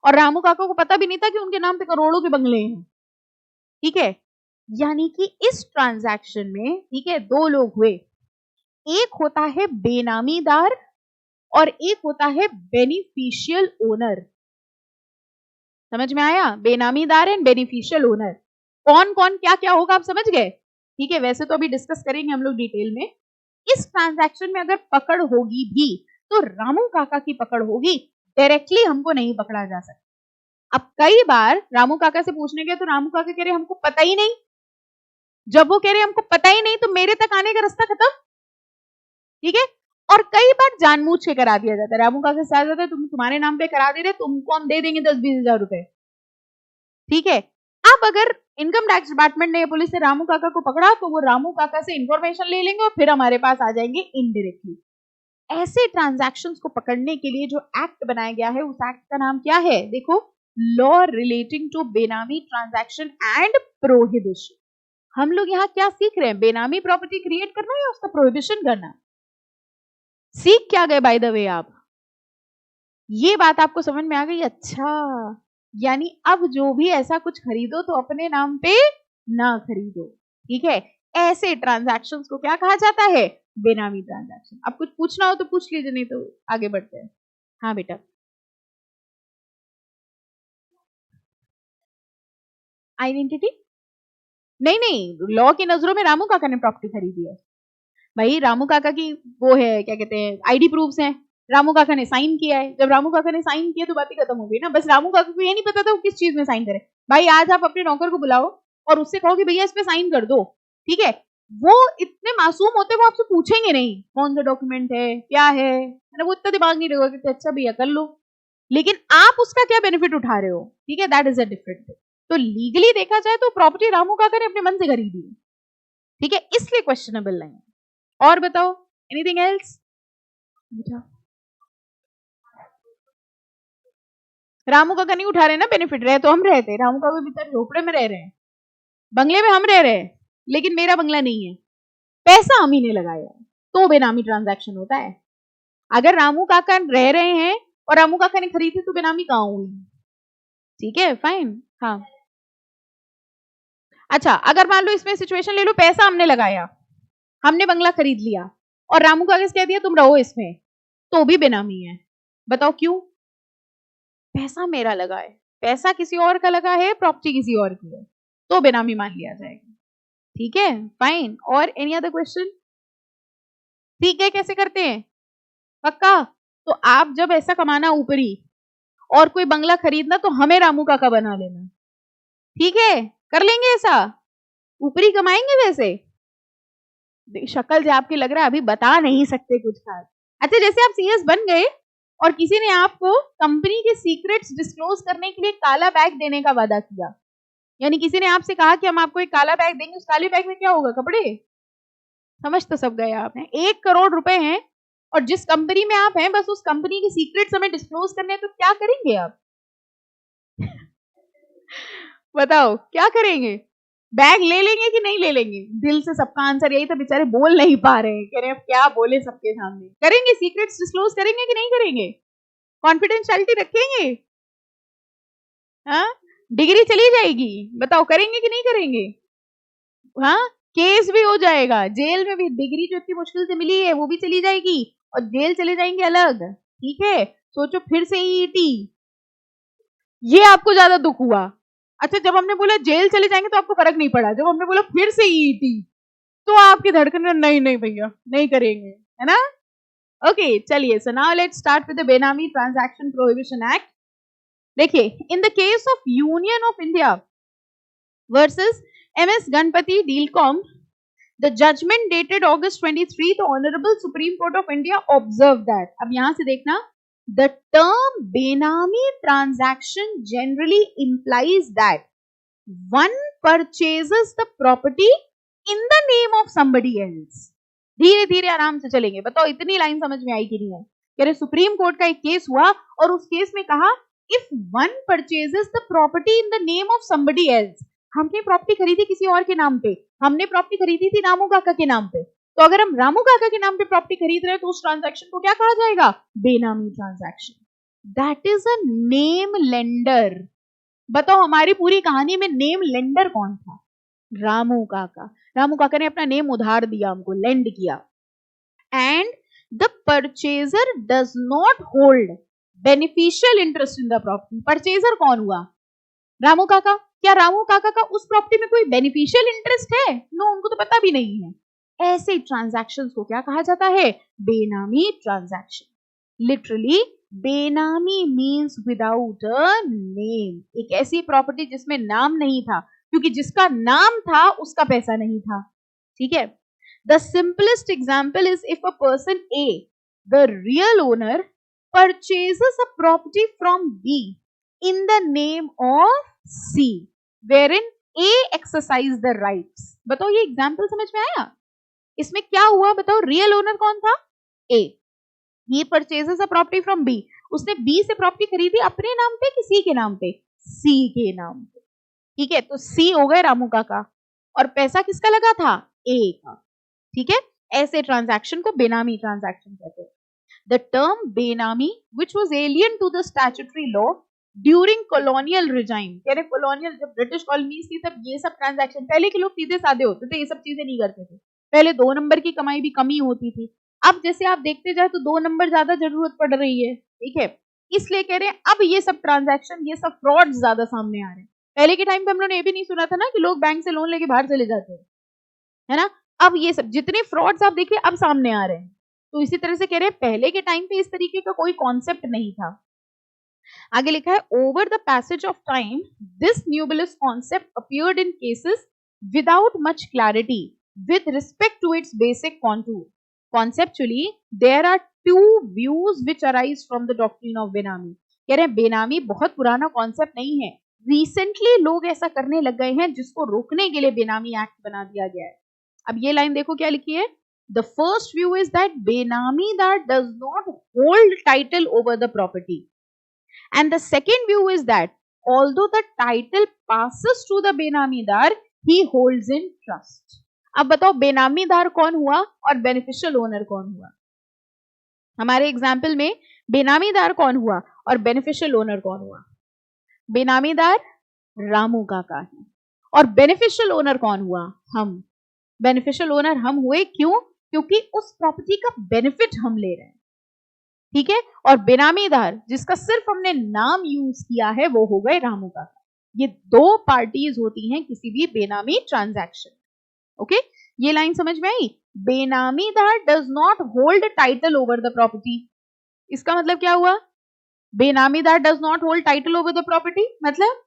और रामू काका को पता भी नहीं था कि उनके नाम पे करोड़ों के बंगले हैं, ठीक है। यानी कि इस ट्रांजैक्शन में, ठीक है, 2 लोग हुए, एक होता है बेनामीदार और एक होता है बेनिफिशियल ओनर। समझ में आया? बेनामीदार एंड बेनिफिशियल ओनर। कौन कौन क्या क्या होगा आप समझ गए, ठीक है। वैसे तो अभी डिस्कस करेंगे हम लोग डिटेल में। इस ट्रांजैक्शन में अगर पकड़ होगी भी तो रामू काका की पकड़ होगी, डायरेक्टली हमको नहीं पकड़ा जा सकता। अब कई बार रामू काका से पूछने गए तो रामू काका कह रहे हमको पता ही नहीं। जब वो कह रहे हमको पता ही नहीं तो मेरे तक आने का रास्ता खत्म, ठीक है। और कई बार जानबूझ के करा दिया जाता है, रामू काका से आ जाता है, तुम तुम्हारे नाम पे करा दे रहे, तुमको हम दे देंगे 10-20 हजार रुपए, ठीक है। अब अगर इनकम टैक्स डिपार्टमेंट ने, पुलिस ने रामू काका को पकड़ा तो वो रामू काका से इंफॉर्मेशन ले लेंगे और फिर हमारे पास आ जाएंगे इनडायरेक्टली। ऐसे ट्रांजैक्शंस को पकड़ने के लिए जो एक्ट बनाया गया है उस एक्ट का नाम क्या है? देखो, लॉ रिलेटिंग टू बेनामी ट्रांजैक्शन एंड प्रोहिबिशन। हम लोग यहाँ क्या सीख रहे हैं? बेनामी प्रॉपर्टी क्रिएट करना या उसका प्रोहिबिशन करना? सीख क्या गए बाय द वे आप? ये बात आपको समझ में आ गई? अच्छा, यानी अब जो भी ऐसा कुछ खरीदो तो अपने नाम पे ना खरीदो, ठीक है? ऐसे ट्रांजैक्शंस को क्या कहा जाता है? बेनामी ट्रांजैक्शन। अब कुछ पूछना हो तो पूछ लीजिए, नहीं तो आगे बढ़ते हैं। हाँ बेटा, आइडेंटिटी नहीं नहीं, लॉ की नजरों में रामू काका ने प्रॉपर्टी खरीदी है भाई। रामू काका की वो है, क्या कहते हैं, आईडी प्रूफ्स हैं, रामू काका ने साइन किया है। जब रामू काका ने साइन किया तो बात ही खत्म हो गई ना। बस रामू काका को ये नहीं पता था वो किस चीज में साइन करे। भाई आज आप अपने नौकर को बुलाओ और उससे कहो कि भैया इस पे साइन कर दो, ठीक है? वो इतने मासूम होते, वो आपसे पूछेंगे नहीं कौन सा डॉक्यूमेंट है, क्या है ना, वो इतना दिमाग नहीं रहेगा कि अच्छा भैया कर लो। लेकिन आप उसका क्या बेनिफिट उठा रहे हो, ठीक है? That is a different thing. तो लीगली देखा जाए तो प्रॉपर्टी रामू काका ने अपने मन से खरीदी है, ठीक है? इसलिए क्वेश्चनेबल नहीं है। और बताओ, एनीथिंग एल्स? रामू काका नहीं उठा रहे ना बेनिफिट, रहे तो हम रहते। रामू काका भीतर झोपड़े में रह रहे हैं, बंगले में हम रह रहे हैं, लेकिन मेरा बंगला नहीं है, पैसा हम ही ने लगाया, तो बेनामी ट्रांजैक्शन होता है। अगर रामू काका रह रहे हैं और रामू काका ने खरीदी तो बेनामी कहाँ हुई? ठीक है, फाइन। हाँ, अच्छा, अगर मान लो इसमें सिचुएशन ले लो, पैसा हमने लगाया, हमने बंगला खरीद लिया और रामू काका से कह दिया तुम रहो इसमें, तो भी बेनामी है। बताओ क्यों? पैसा मेरा लगा है, पैसा किसी और का लगा है, प्रॉपर्टी किसी और की है, तो बेनामी मान लिया जाएगा। ठीक है, फाइन। और एनी अदर क्वेश्चन? ठीक है, कैसे करते हैं? पक्का? तो आप जब ऐसा कमाना ऊपरी और कोई बंगला खरीदना तो हमें रामू काका बना लेना, ठीक है? कर लेंगे ऐसा, ऊपरी कमाएंगे वैसे। शक्ल से आपकी लग रहा है अभी बता नहीं सकते कुछ खास। अच्छा, जैसे आप सीएस बन गए और किसी ने आपको कंपनी के सीक्रेट्स डिस्क्लोज करने के लिए काला बैग देने का वादा किया, यानी किसी ने आपसे कहा कि हम आपको एक काला बैग देंगे, उस काले बैग में क्या होगा? कपड़े। समझ तो सब गए आप हैं। 1 करोड़ रुपए हैं और जिस कंपनी में आप हैं बस उस कंपनी के सीक्रेट्स हमें डिस्क्लोज करने हैं, तो क्या करेंगे आप? बताओ क्या करेंगे? बैग ले लेंगे कि नहीं ले लेंगे? दिल से सबका आंसर यही था, बेचारे बोल नहीं पा रहे हैं, कह रहे हैं क्या बोले सबके सामने। करेंगे, सीक्रेट्स डिस्क्लोज करेंगे कि नहीं करेंगे? कॉन्फिडेंशियलिटी रखेंगे? हाँ, डिग्री चली जाएगी, बताओ करेंगे कि नहीं करेंगे? हाँ, केस भी हो जाएगा, जेल में भी डिग्री जो इतनी मुश्किल से मिली है वो भी चली जाएगी और जेल चले जाएंगे अलग, ठीक है? सोचो फिर से ईईटी, ये आपको ज्यादा दुख हुआ। अच्छा, जब हमने बोला जेल चले जाएंगे तो आपको फर्क नहीं पड़ा, जब हमने बोला फिर से ईईटी तो आपकी धड़कन में नहीं नहीं भैया नहीं करेंगे, है ना? ओके, चलिए, so now let's start with the बेनामी ट्रांजैक्शन प्रोहिबिशन एक्ट। देखिए, in the case of union of India versus MS Ganpati Dealcom, the judgment dated August 23, the Honorable Supreme Court of India observed that, अब यहां से देखना, the term Benami transaction generally implies that one purchases the property in the name of somebody else. धीरे धीरे आराम से चलेंगे, बताओ इतनी लाइन समझ में आई कि नहीं है? कह रहे सुप्रीम कोर्ट का एक केस हुआ और उस केस में कहा if one purchases the property in the name of somebody else, हमने प्रॉपर्टी खरीदी किसी और के नाम पे, हमने प्रॉपर्टी खरीदी थी रामू काका के नाम पे, तो अगर हम रामू काका के नाम पे प्रॉपर्टी खरीद रहे हैं तो उस ट्रांजैक्शन को क्या कहा जाएगा? बेनामी transaction. That is a name lender. बताओ हमारी पूरी कहानी में नेम लेंडर कौन था? रामू काका। रामू काका ने अपना नेम उधार दिया, हमको लेंड किया। And the purchaser does not hold beneficial interest in the property. Purchaser कौन हुआ? रामू काका। क्या रामू काका का उस प्रॉपर्टी में कोई बेनिफिशियल इंटरेस्ट है? नो, उनको तो पता भी नहीं है। ऐसे ट्रांजैक्शंस को क्या कहा जाता है? बेनामी ट्रांजैक्शन। लिटरली बेनामी मींस विदाउट अ नेम। एक ऐसी प्रॉपर्टी जिसमें नाम नहीं था, क्योंकि जिसका नाम था उसका पैसा नहीं था, ठीक है? The simplest example is if a person A, the real owner, purchases a property from B in the name of C. wherein A exercise the rights. बताओ ये एग्जाम्पल समझ में आया? इसमें क्या हुआ बताओ? रियल ओनर कौन था? A. He purchases a property from B. उसने B से प्रॉपर्टी खरीदी अपने नाम पे कि C के नाम पे? C के नाम पे. ठीक है, तो C हो गए रामू काका और पैसा किसका लगा था? A का. ठीक है, ऐसे ट्रांजैक्शन को बेनामी ट्रांजैक्शन कहते हैं. The term बेनामी which was alien to the statutory law during colonial regime. कह रहे colonial जब ब्रिटिश कॉलोनीज थी तब ये सब ट्रांजैक्शन, पहले के लोग सीधे साधे होते थे, ये सब चीजें नहीं करते थे. पहले 2 नंबर की कमाई भी कमी होती थी. अब जैसे आप देखते जाए तो 2 नंबर ज्यादा जरूरत पड़ रही है. ठीक है, इसलिए कह रहे हैं अब ये सब ट्रांजैक्शन, ये सब फ्रॉड ज्यादा सामने आ रहे हैं. पहले के टाइम पे हम लोगों ने ये भी नहीं सुना था ना कि लोग बैंक से लोन लेके बाहर चले जाते हैं, है ना. अब ये सब जितने फ्रॉड्स आप देखिए अब सामने आ रहे हैं. तो इसी तरह से कह रहे हैं पहले के टाइम पे इस तरीके का कोई कॉन्सेप्ट नहीं था. आगे लिखा है over the passage of time this nebulous concept appeared in cases without much clarity with respect to its basic contour. Conceptually there are 2 views which arise from the doctrine of benami. कह रहे हैं बेनामी बहुत पुराना कॉन्सेप्ट नहीं है, recently लोग ऐसा करने लग गए हैं जिसको रोकने के लिए बेनामी एक्ट बना दिया गया है. अब ये लाइन देखो क्या लिखी है. The first view is that benamidar does not hold title over the property. And the second view is that although the title passes to the benamidar, he holds in trust. अब बताओ बेनामीदार कौन हुआ और beneficial owner कौन हुआ? हमारे example में बेनामीदार कौन हुआ और बेनिफिशियल ओनर कौन हुआ? बेनामीदार रामू काका है और बेनिफिशियल ओनर कौन हुआ? हम. बेनिफिशियल ओनर हम हुए, क्यों? क्योंकि उस प्रॉपर्टी का बेनिफिट हम ले रहे हैं. ठीक है, और बेनामीदार जिसका सिर्फ हमने नाम यूज किया है वो हो गए रामू काका. ये 2 पार्टीज होती हैं किसी भी बेनामी ट्रांजैक्शन. ओके, ये लाइन समझ में आई? Benamidar does not hold title over the property. इसका मतलब क्या हुआ? Benamidar does not hold title over the property मतलब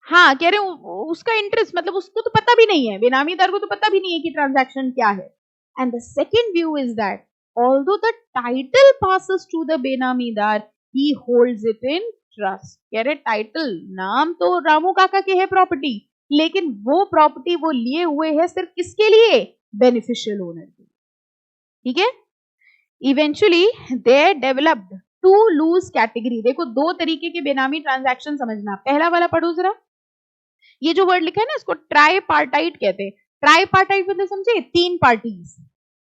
हाँ कह रहे उसका इंटरेस्ट, मतलब उसको तो पता भी नहीं है, बेनामीदार को तो पता भी नहीं है कि ट्रांजैक्शन क्या है. And the second view is that although the title passes to the benamidar he holds it in trust. कह रहे टाइटल, नाम तो रामू काका के है प्रॉपर्टी, लेकिन वो प्रॉपर्टी वो लिए हुए है सिर्फ किसके लिए? बेनिफिशियल ओनर के. ठीक है, eventually they developed 2 loose category. देखो 2 तरीके के बेनामी ट्रांजैक्शन समझना. पहला वाला पढ़ो जरा. ये जो वर्ड लिखा है ना इसको ट्राइपार्टाइट कहते हैं. ट्राइपार्टाइट मतलब समझे? 3 पार्टीज.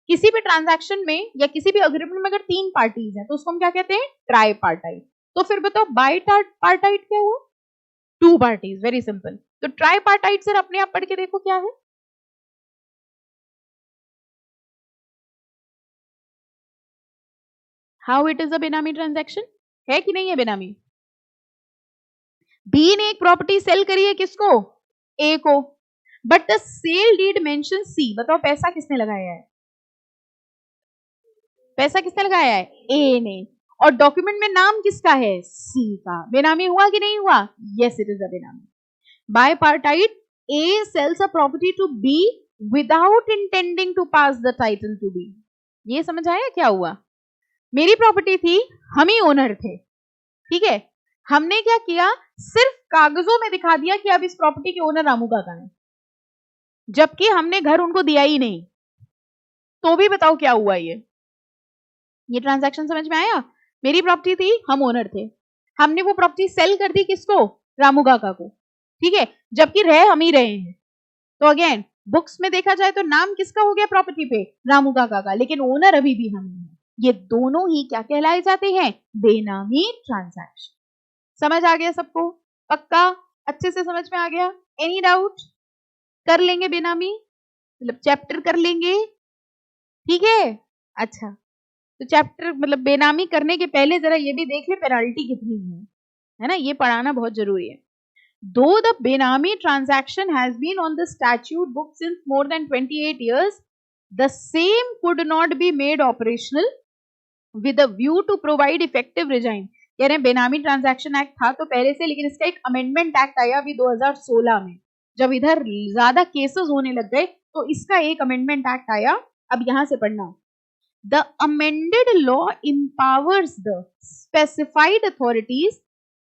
किसी भी ट्रांजैक्शन में या किसी भी अग्रीमेंट में अगर 3 पार्टीज हैं तो उसको हम क्या कहते हैं? ट्राइपार्टाइट. तो फिर बताओ बाइपार्टाइट क्या हुआ? 2 पार्टीज. Very simple. तो ट्राइपार्टाइट सर अपने आप पढ़ के देखो क्या है. हाउ इट इज अ बेनामी ट्रांजैक्शन. है कि नहीं है बेनामी? बी ने एक प्रॉपर्टी सेल करी है किसको? ए को. But the sale deed mention C. बताओ पैसा किसने लगाया है? पैसा किसने लगाया है? ए ने. और डॉक्यूमेंट में नाम किसका है? सी का. बेनामी हुआ कि नहीं हुआ? Yes it is a benami. Bipartite a sales a property to B without intending to pass the title to B. ये समझ आया क्या हुआ? मेरी प्रॉपर्टी थी, हम ही ओनर थे. ठीक है, हमने क्या किया? सिर्फ कागजों में दिखा दिया कि अब इस प्रॉपर्टी के ओनर रामू काका है, जबकि हमने घर उनको दिया ही नहीं. तो भी बताओ क्या हुआ? ये ट्रांजैक्शन समझ में आया? मेरी प्रॉपर्टी थी, हम ओनर थे, हमने वो प्रॉपर्टी सेल कर दी किसको? रामू काका को. ठीक है, जबकि रह हम ही रहे हैं. तो अगेन बुक्स में देखा जाए तो नाम किसका हो गया प्रॉपर्टी पे? रामू काका का, लेकिन ओनर अभी भी हम ही हैं. ये दोनों ही क्या कहलाए जाते हैं? बेनामी ट्रांजैक्शन. समझ आ गया सबको? पक्का अच्छे से समझ में आ गया? Any doubt? कर लेंगे बेनामी, मतलब चैप्टर कर लेंगे. ठीक है, अच्छा तो चैप्टर मतलब बेनामी करने के पहले जरा ये भी देख ले पेनाल्टी कितनी है ना. ये पढ़ाना बहुत जरूरी है. Though the Benami transaction has been on the statute book since more than 28 years, the same could not be made operational with a view to provide effective regime. कह रहे हैं बेनामी ट्रांजैक्शन एक्ट था तो पहले से, लेकिन इसका एक अमेंडमेंट एक्ट आया अभी 2016 में, जब इधर ज्यादा केसेस होने लग गए तो इसका एक अमेंडमेंट एक्ट आया. अब यहां से पढ़ना. The amended law empowers the specified authorities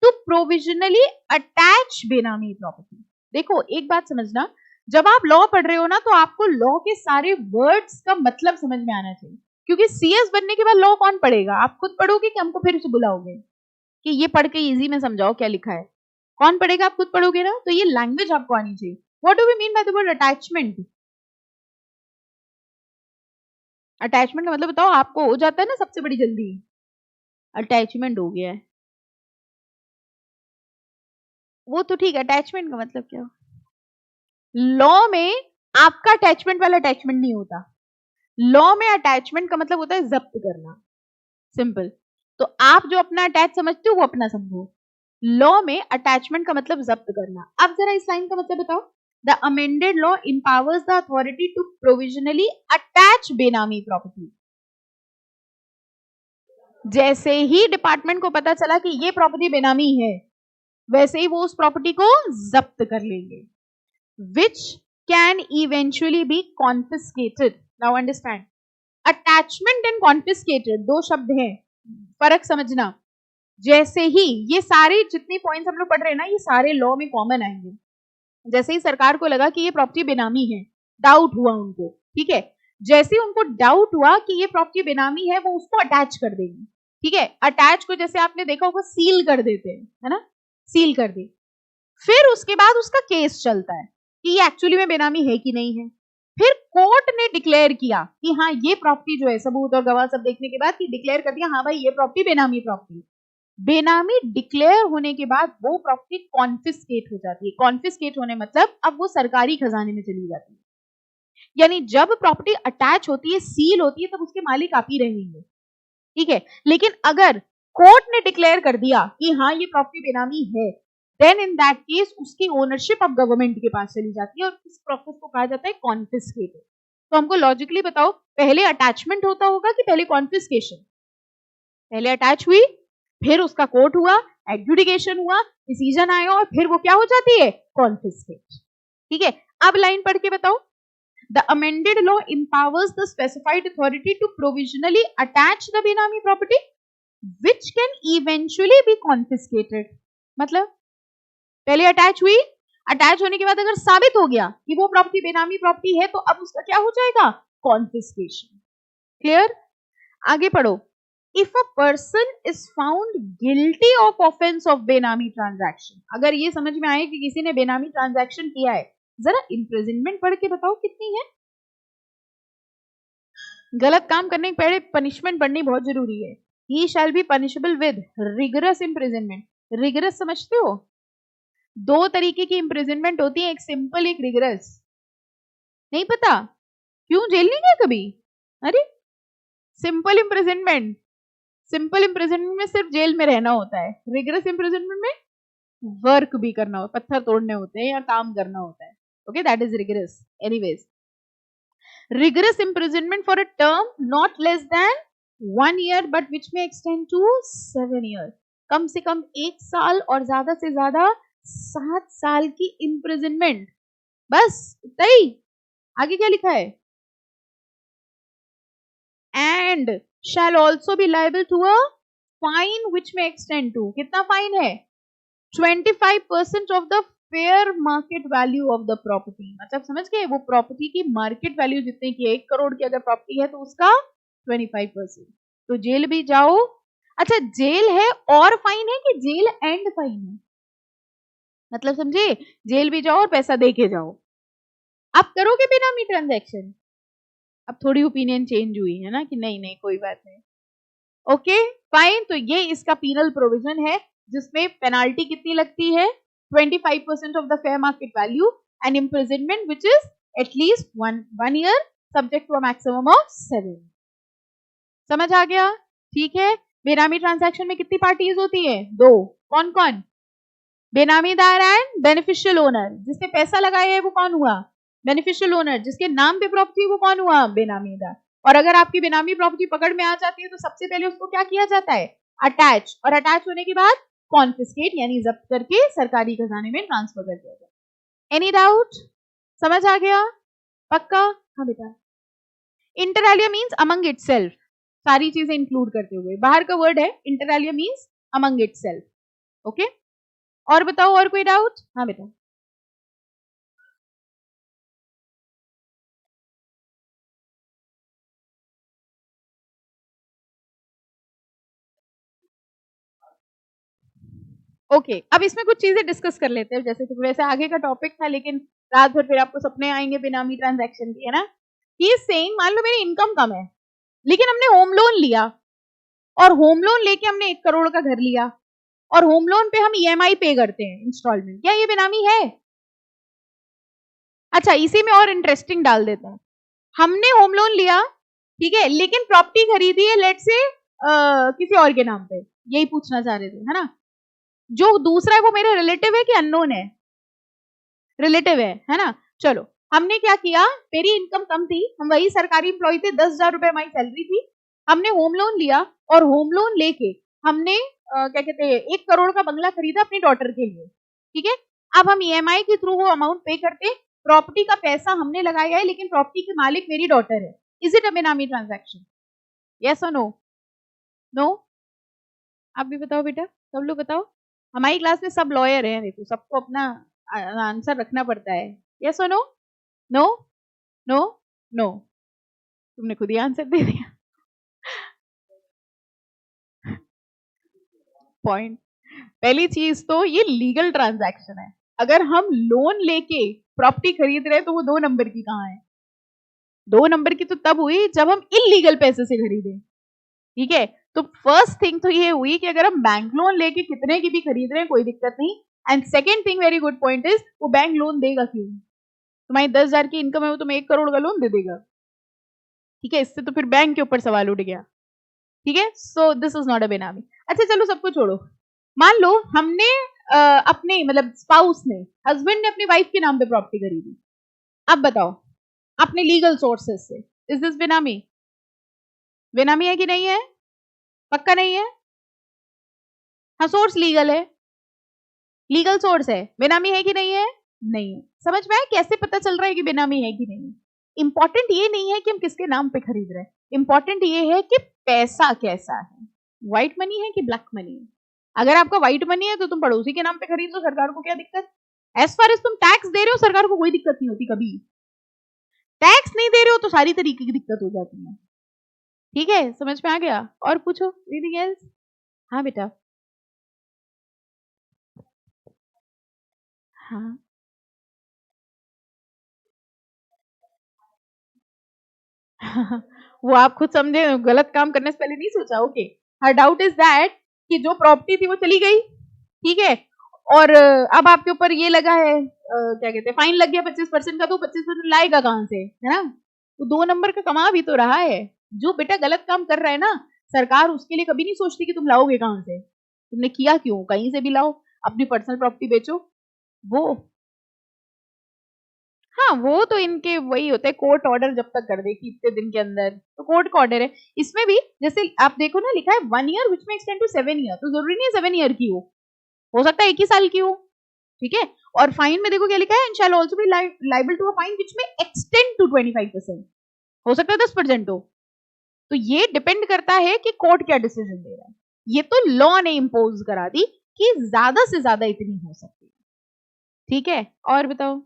to provisionally attach benami property. देखो एक बात समझना, जब आप लॉ पढ़ रहे हो ना तो आपको लॉ के सारे वर्ड्स का मतलब समझ में आना चाहिए, क्योंकि सीएस बनने के बाद लॉ कौन पढ़ेगा? आप खुद पढ़ोगे कि हमको फिर से बुलाओगे कि ये पढ़ के इजी में समझाओ क्या लिखा है? कौन पढ़ेगा? आप खुद पढ़ोगे ना, तो ये लैंग्वेज आपको आनी चाहिए। What do we mean by the word attachment? Attachment का मतलब बताओ, आपको हो जाता है ना सबसे बड़ी जल्दी, अटैचमेंट हो गया है, वो तो ठीक है, अटैचमेंट का मतलब क्या? लॉ में आपका अटैचमेंट वाला अटैचमेंट नहीं होता। लॉ में अटैचमेंट का मतलब होता है जब्त करना, सिंपल। तो आप जो अपना अटैच समझते हो वो अपना समझो। लॉ में अटैचमेंट का मतलब जब्त करना। अब जरा इस लाइन का मतलब बताओ। The amended law empowers the authority to provisionally attach benami property. जैसे ही डिपार्टमेंट को पता चला कि ये प्रॉपर्टी बेनामी है, वैसे ही वो उस प्रॉपर्टी को जब्त कर लेंगे, which can eventually be confiscated. Now understand, attachment and confiscated दो शब्द हैं, फर्क समझना। जैसे ही ये सारे जितने पॉइंट्स हम लोग पढ़ रहे हैं ना, ये सारे लॉ में कॉमन आएंगे। जैसे ही सरकार को लगा कि ये प्रॉपर्टी बेनामी है, डाउट हुआ उनको, ठीक है, जैसे उनको डाउट हुआ कि ये प्रॉपर्टी बेनामी है, वो उसको अटैच कर देंगे, ठीक है। अटैच को जैसे आपने देखा होगा सील कर देते हैं, है ना, सील कर दी। फिर उसके बाद उसका केस चलता है कि ये एक्चुअली में बेनामी है कि नहीं है। फिर कोर्ट ने डिक्लेयर किया कि हाँ ये प्रॉपर्टी जो है, सबूत और गवाह सब देखने के बाद डिक्लेयर कर दिया, हाँ भाई ये प्रॉपर्टी बेनामी प्रॉपर्टी। बेनामी डिक्लेयर होने के बाद वो प्रॉपर्टी कॉन्फिस्केट हो जाती है। कॉन्फिस्केट होने मतलब अब वो सरकारी खजाने में चली जाती है। यानी जब प्रॉपर्टी अटैच होती है, सील होती है, तब उसके मालिक आप ही रहेंगे, ठीक है। लेकिन अगर कोर्ट ने डिक्लेयर कर दिया कि हाँ ये प्रॉपर्टी बेनामी है, देन इन दैट केस उसकी ओनरशिप अब गवर्नमेंट के पास चली जाती है और इस प्रोसेस को कहा जाता है कॉन्फिस्केट। तो हमको लॉजिकली बताओ, पहले अटैचमेंट होता होगा कि पहले कॉन्फिस्केशन? पहले अटैच हुई, फिर उसका कोर्ट हुआ, एडजुडिकेशन हुआ, डिसीजन आया और फिर वो क्या हो जाती है? कॉन्फिस्केट, ठीक है। अब लाइन पढ़ के बताओ। The amended law empowers the specified authority to provisionally attach the benami property, which can eventually be confiscated. मतलब पहले अटैच हुई, अटैच होने के बाद अगर साबित हो गया कि वो प्रॉपर्टी बेनामी प्रॉपर्टी है, तो अब उसका क्या हो जाएगा? कॉन्फिस्केशन। क्लियर? आगे पढ़ो। If a person is found guilty of offense of बेनामी ट्रांजैक्शन, अगर ये समझ में आए कि किसी ने बेनामी ट्रांजैक्शन किया है, जरा इम्प्रिजनमेंट पढ़ के बताओ कितनी है। गलत काम करने के पहले पनिशमेंट पढ़नी बहुत जरूरी है। He shall be punishable with rigorous imprisonment. Rigorous समझते हो? दो तरीके की इम्प्रिजनमेंट होती है, एक सिंपल एक रिगरस। नहीं पता? क्यों जेल नहीं गए कभी? अरे सिंपल इम्प्रिजनमेंट, सिंपल इम्प्रिजनमेंट में सिर्फ जेल में रहना होता है। रिगरस इम्प्रिजनमेंट में वर्क भी करना होता है, पत्थर तोड़ने होते हैं या काम करना होता है। Okay, that is rigorous. Anyways, rigorous imprisonment for a term not less than 1 year but which may extend to 7 years. कम से कम 1 साल और ज्यादा से ज्यादा 7 साल की imprisonment, बस इतना ही। आगे क्या लिखा है? And shall also be liable to a fine which may extend to, कितना फाइन है? 25% of the fair market value of the property. मतलब समझ गए, वो प्रॉपर्टी की मार्केट वैल्यू जितने की 1 करोड़ की अगर प्रॉपर्टी है तो उसका 25%। तो जेल भी जाओ। अच्छा, जेल है और फाइन है कि जेल एंड फाइन है? मतलब समझे, जेल भी जाओ और पैसा दे के जाओ। आप करोगे बेनामी ट्रांजैक्शन? अब थोड़ी ओपिनियन चेंज हुई है ना कि नहीं नहीं कोई बात नहीं, ओके फाइन। तो ये इसका पीनल प्रोविजन है जिसमें पेनाल्टी कितनी लगती है? 25% of the fair market value and imprisonment which is at least one year subject to a maximum of 7। समझ आ गया? ठीक है। बेनामी ट्रांजैक्शन में कितनी पार्टीज होती है? 2। कौन कौन? बेनामीदार एंड बेनिफिशियल ओनर। जिसने पैसा लगाया है वो कौन हुआ? Beneficial owner. जिसके नाम पे प्रॉपर्टी वो कौन हुआ? बेनामीदार। और अगर आपकी बेनामी प्रॉपर्टी पकड़ में आ जाती है तो सबसे पहले उसको क्या किया जाता है? अटैच। और अटैच होने के बाद कॉन्फिस्केट यानी जब्त करके सरकारी खजाने में ट्रांसफर कर दिया जाए। Any doubt? समझ आ गया? पक्का? हाँ बेटा। Inter alia means among itself, सारी चीजें इंक्लूड करते हुए। बाहर का वर्ड है, inter alia means among itself. Okay, और बताओ, और कोई डाउट? हाँ बेटा। ओके, अब इसमें कुछ चीजें डिस्कस कर लेते हैं, जैसे कि वैसे आगे का टॉपिक था, लेकिन रात भर फिर आपको सपने आएंगे बेनामी ट्रांजैक्शन की, है ना। ही इज सेइंग, मान लो मेरी इनकम कम है, लेकिन हमने होम लोन लिया, और होम लोन लेके हमने 1 करोड़ का घर लिया, और होम लोन पे हम ईएमआई पे करते हैं इंस्टॉलमेंट, क्या ये बेनामी है? अच्छा, इसी में और इंटरेस्टिंग डाल देते हैं, हमने होम लोन लिया, ठीक है, लेकिन प्रॉपर्टी खरीदी है लेट से किसी और के नाम पे, यही पूछना चाह रहे थे, है ना। जो दूसरा है वो मेरे रिलेटिव है कि अननोन है? रिलेटिव है ना। चलो, हमने क्या किया, मेरी इनकम कम थी, हम वही सरकारी एम्प्लॉय थे, 10,000 रुपए हमारी सैलरी थी, हमने होम लोन लिया, और होम लोन लेके हमने क्या कहते हैं 1 करोड़ का बंगला खरीदा अपनी डॉटर के लिए, ठीक है। अब हम ईएमआई के थ्रू वो अमाउंट पे करते, प्रॉपर्टी का पैसा हमने लगाया है, लेकिन प्रॉपर्टी के मालिक मेरी डॉटर है, इज इट अ बेनामी ट्रांजैक्शन? यस और नो? नो? आप भी बताओ बेटा, सब लोग बताओ, हमारी क्लास में सब लॉयर हैं, देखो सबको अपना आंसर रखना पड़ता है। यस और नो? नो? नो? नो? तुमने खुद ही आंसर दे दिया। पॉइंट, पहली चीज तो ये लीगल ट्रांजैक्शन है, अगर हम लोन लेके प्रॉपर्टी खरीद रहे हैं तो वो 2 नंबर की कहाँ है? 2 नंबर की तो तब हुई जब हम इलीगल पैसे से खरीदे, ठीक है। तो फर्स्ट थिंग तो ये हुई कि अगर हम बैंक लोन लेके कितने की भी खरीद रहे हैं कोई दिक्कत नहीं, and second thing, very good point is, वो बैंक लोन देगा क्यों? तुम्हारी 10,000 की इनकम है, वो तुम्हें 1 करोड़ का लोन दे देगा, ठीक है, इससे तो फिर बैंक के ऊपर सवाल उठ गया, ठीक है। So this is not a बेनामी। अच्छा चलो सबको छोड़ो, मान लो हमने अपने मतलब स्पाउस ने, हस्बैंड ने अपनी वाइफ के नाम पे प्रॉपर्टी खरीदी, अब बताओ, अपने लीगल सोर्सेस से, इज दिस बेनामी? बेनामी है कि नहीं है? पक्का नहीं है? हाँ, सोर्स लीगल है, लीगल सोर्स है, बेनामी है कि नहीं है? नहीं है। समझ में आया कैसे पता चल रहा है कि बेनामी है कि नहीं? इंपॉर्टेंट ये नहीं है कि हम किसके नाम पे खरीद रहे हैं, इंपॉर्टेंट ये है कि पैसा कैसा है, व्हाइट मनी है कि ब्लैक मनी है। अगर आपका व्हाइट मनी है तो तुम पड़ोसी के नाम पे खरीद लो, सरकार को क्या दिक्कत? एज फार एज तुम टैक्स दे रहे हो, सरकार को कोई दिक्कत नहीं होती कभी, टैक्स नहीं दे रहे हो तो सारी तरीके की दिक्कत हो जाती है, ठीक है, समझ में आ गया? और पूछो, एनीथिंग एल्स? हाँ बेटा। हाँ। वो आप खुद समझे, गलत काम करने से पहले नहीं सोचा? Okay, her doubt is that कि जो प्रॉपर्टी थी वो चली गई, ठीक है, और अब आपके ऊपर ये लगा है क्या कहते हैं, फाइन लग गया 25% का, तो 25% लाएगा कहां से, है ना। तो 2 नंबर का कमा भी तो रहा है, जो बेटा गलत काम कर रहा है ना, सरकार उसके लिए कभी नहीं सोचती कि तुम लाओगे कहां से, तुमने किया क्यों, कहीं से भी लाओ, अपनी पर्सनल प्रॉपर्टी बेचो, वो। हाँ, वो तो इनके वही होता है, कोर्ट ऑर्डर जब तक कर दे कि इतने दिन के अंदर, तो कोर्ट का ऑर्डर है। इसमें भी जैसे आप देखो ना, लिखा है 1 year which may extend to 7 year, तो जरूरी नहीं है 7 ईयर की हो सकता है 1 ही साल की हो, ठीक है। और फाइन में देखो क्या लिखा है, and shall also be liable to a fine which may extend to 25%, हो सकता है 10% हो। तो ये डिपेंड करता है कि कोर्ट क्या डिसीजन दे रहा है, ये तो लॉ ने इम्पोज करा दी कि ज्यादा से ज्यादा इतनी हो सकती है, ठीक है। और बताओ,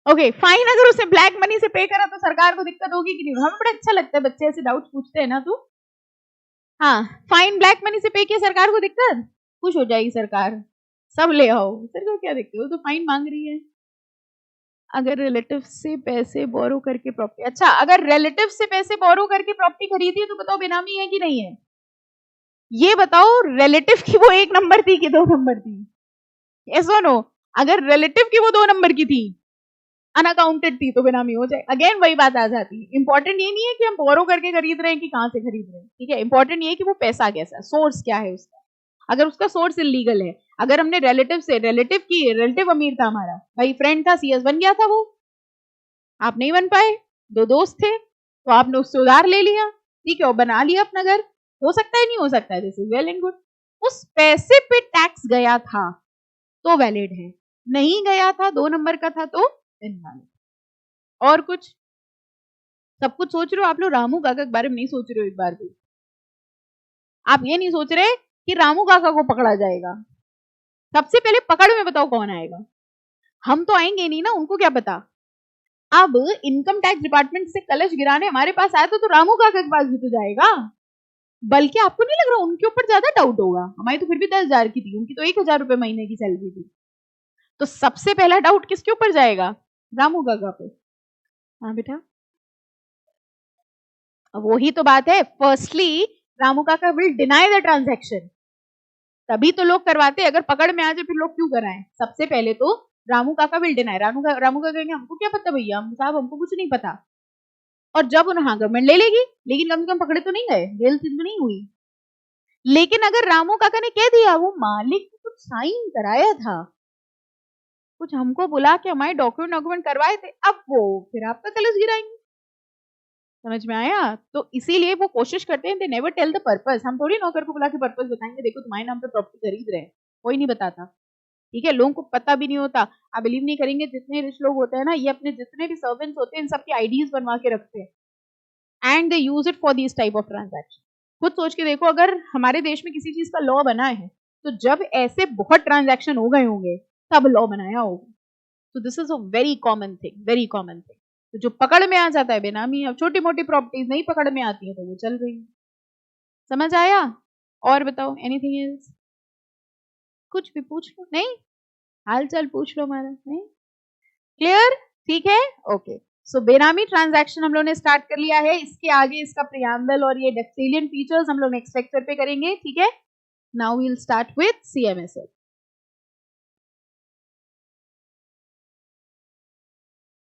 ओके, फाइन अगर उसने ब्लैक मनी से पे करा तो सरकार को दिक्कत होगी कि नहीं? हमें बड़ा अच्छा लगता है बच्चे ऐसे डाउट पूछते हैं ना, तो हाँ, फाइन ब्लैक मनी से पे किया, सरकार को दिक्कत, खुश हो जाएगी सरकार, सब ले आओ, सरकार क्या दिक्कत, वो तो फाइन मांग रही है। अगर रिलेटिव से पैसे बोरो करके प्रॉपर्टी, अच्छा अगर रिलेटिव से पैसे बोरो करके प्रॉपर्टी खरीदी है तो बताओ बेनामी है कि नहीं है? ये बताओ, रिलेटिव की वो 1 नंबर थी कि 2 नंबर थी? ऐसा नो, अगर रिलेटिव की वो 2 नंबर की थी, अनअकाउंटेड थी, तो बेनामी हो जाए। अगेन वही बात आ जाती है, इंपॉर्टेंट ये नहीं है कि हम बोरो करके खरीद रहे हैं कि कहां से खरीद रहे हैं, ठीक है, इंपॉर्टेंट ये है कि वो पैसा कैसा, सोर्स क्या है उसका। अगर उसका सोर्स इलीगल है, अगर हमने रिलेटिव से, रिलेटिव अमीर था हमारा भाई, फ्रेंड था, सीएस बन गया था वो, आप नहीं बन पाए, 2 दोस्त थे, तो आपने उससे उधार ले लिया, ठीक है, और बना लिया अपना घर, हो सकता है नहीं हो सकता है, this is well and good, उस पैसे पे टैक्स गया था तो वैलिड है, नहीं गया था, 2 नंबर का था तो इनवैलिड। और कुछ? सब कुछ सोच रहे हो आप लोग, रामू काका के बारे में नहीं सोच रहे हो एक बार भी? आप ये नहीं सोच रहे कि रामू काका को पकड़ा जाएगा। सबसे पहले पकड़ में बताओ कौन आएगा। हम तो आएंगे नहीं ना, उनको क्या पता। अब इनकम टैक्स डिपार्टमेंट से कलश गिराने हमारे पास आया तो रामू काका के पास भी तो जाएगा। बल्कि आपको नहीं लग रहा उनके ऊपर ज्यादा डाउट होगा? हमारी तो फिर भी 10,000 की थी, उनकी तो 1,000 रुपए महीने की सैलरी थी। तो सबसे पहला डाउट किसके ऊपर जाएगा? रामू काका पे। हाँ बेटा, वही तो बात है। फर्स्टली रामू काका विल डिनाई द ट्रांजैक्शन, तभी तो लोग करवाते। अगर पकड़ में आ जाए फिर लोग क्यों कराएं? सबसे पहले तो रामू काका विल डिनाई। रामू काका कहेंगे हमको क्या पता भैया, हम साहब हमको कुछ नहीं पता। और जब उन्हें हाँ गवर्नमेंट ले लेगी, लेकिन कम से कम पकड़े तो नहीं गए, जेल तो नहीं हुई। लेकिन अगर रामू काका ने कह दिया वो मालिक ने कुछ साइन कराया था, कुछ हमको बुला के हमारे डॉक्यूमेंट करवाए थे, अब वो फिर आपका कलश गिराएंगे। समझ में आया? तो इसीलिए वो कोशिश करते हैं, they never tell the purpose. हम थोड़ी नौकर को बुला के पर्पस बताएंगे, देखो तुम्हारे नाम पे प्रॉपर्टी खरीद रहे हैं, कोई नहीं बताता। ठीक है, लोगों को पता भी नहीं होता। आप बिलीव नहीं करेंगे, जितने रिच लोग होते हैं ना, ये अपने जितने भी सर्वेंट्स होते हैं इन सबकी आईडीज बनवा के रखते हैं and they use it for this type of transaction. खुद सोच के देखो, अगर हमारे देश में किसी चीज का लॉ बना है तो जब ऐसे बहुत ट्रांजैक्शन हो गए होंगे तब लॉ बनाया होगा। तो this is a very common thing, very common thing. तो जो पकड़ में आ जाता है बेनामी, अब छोटी मोटी प्रॉपर्टीज नहीं पकड़ में आती है तो वो चल रही है। समझ आया? और बताओ, एनीथिंग एल्स? कुछ भी पूछ लो। नहीं, हाल चाल पूछ लो हमारा। नहीं क्लियर? ठीक है, ओके। सो बेनामी ट्रांजैक्शन हम लोग ने स्टार्ट कर लिया है। इसके आगे इसका प्रियम्बल और ये डेक्सेलियन फीचर्स हम लोग नेक्स्ट लेक्चर पे करेंगे। ठीक है, now we will start with CMSL।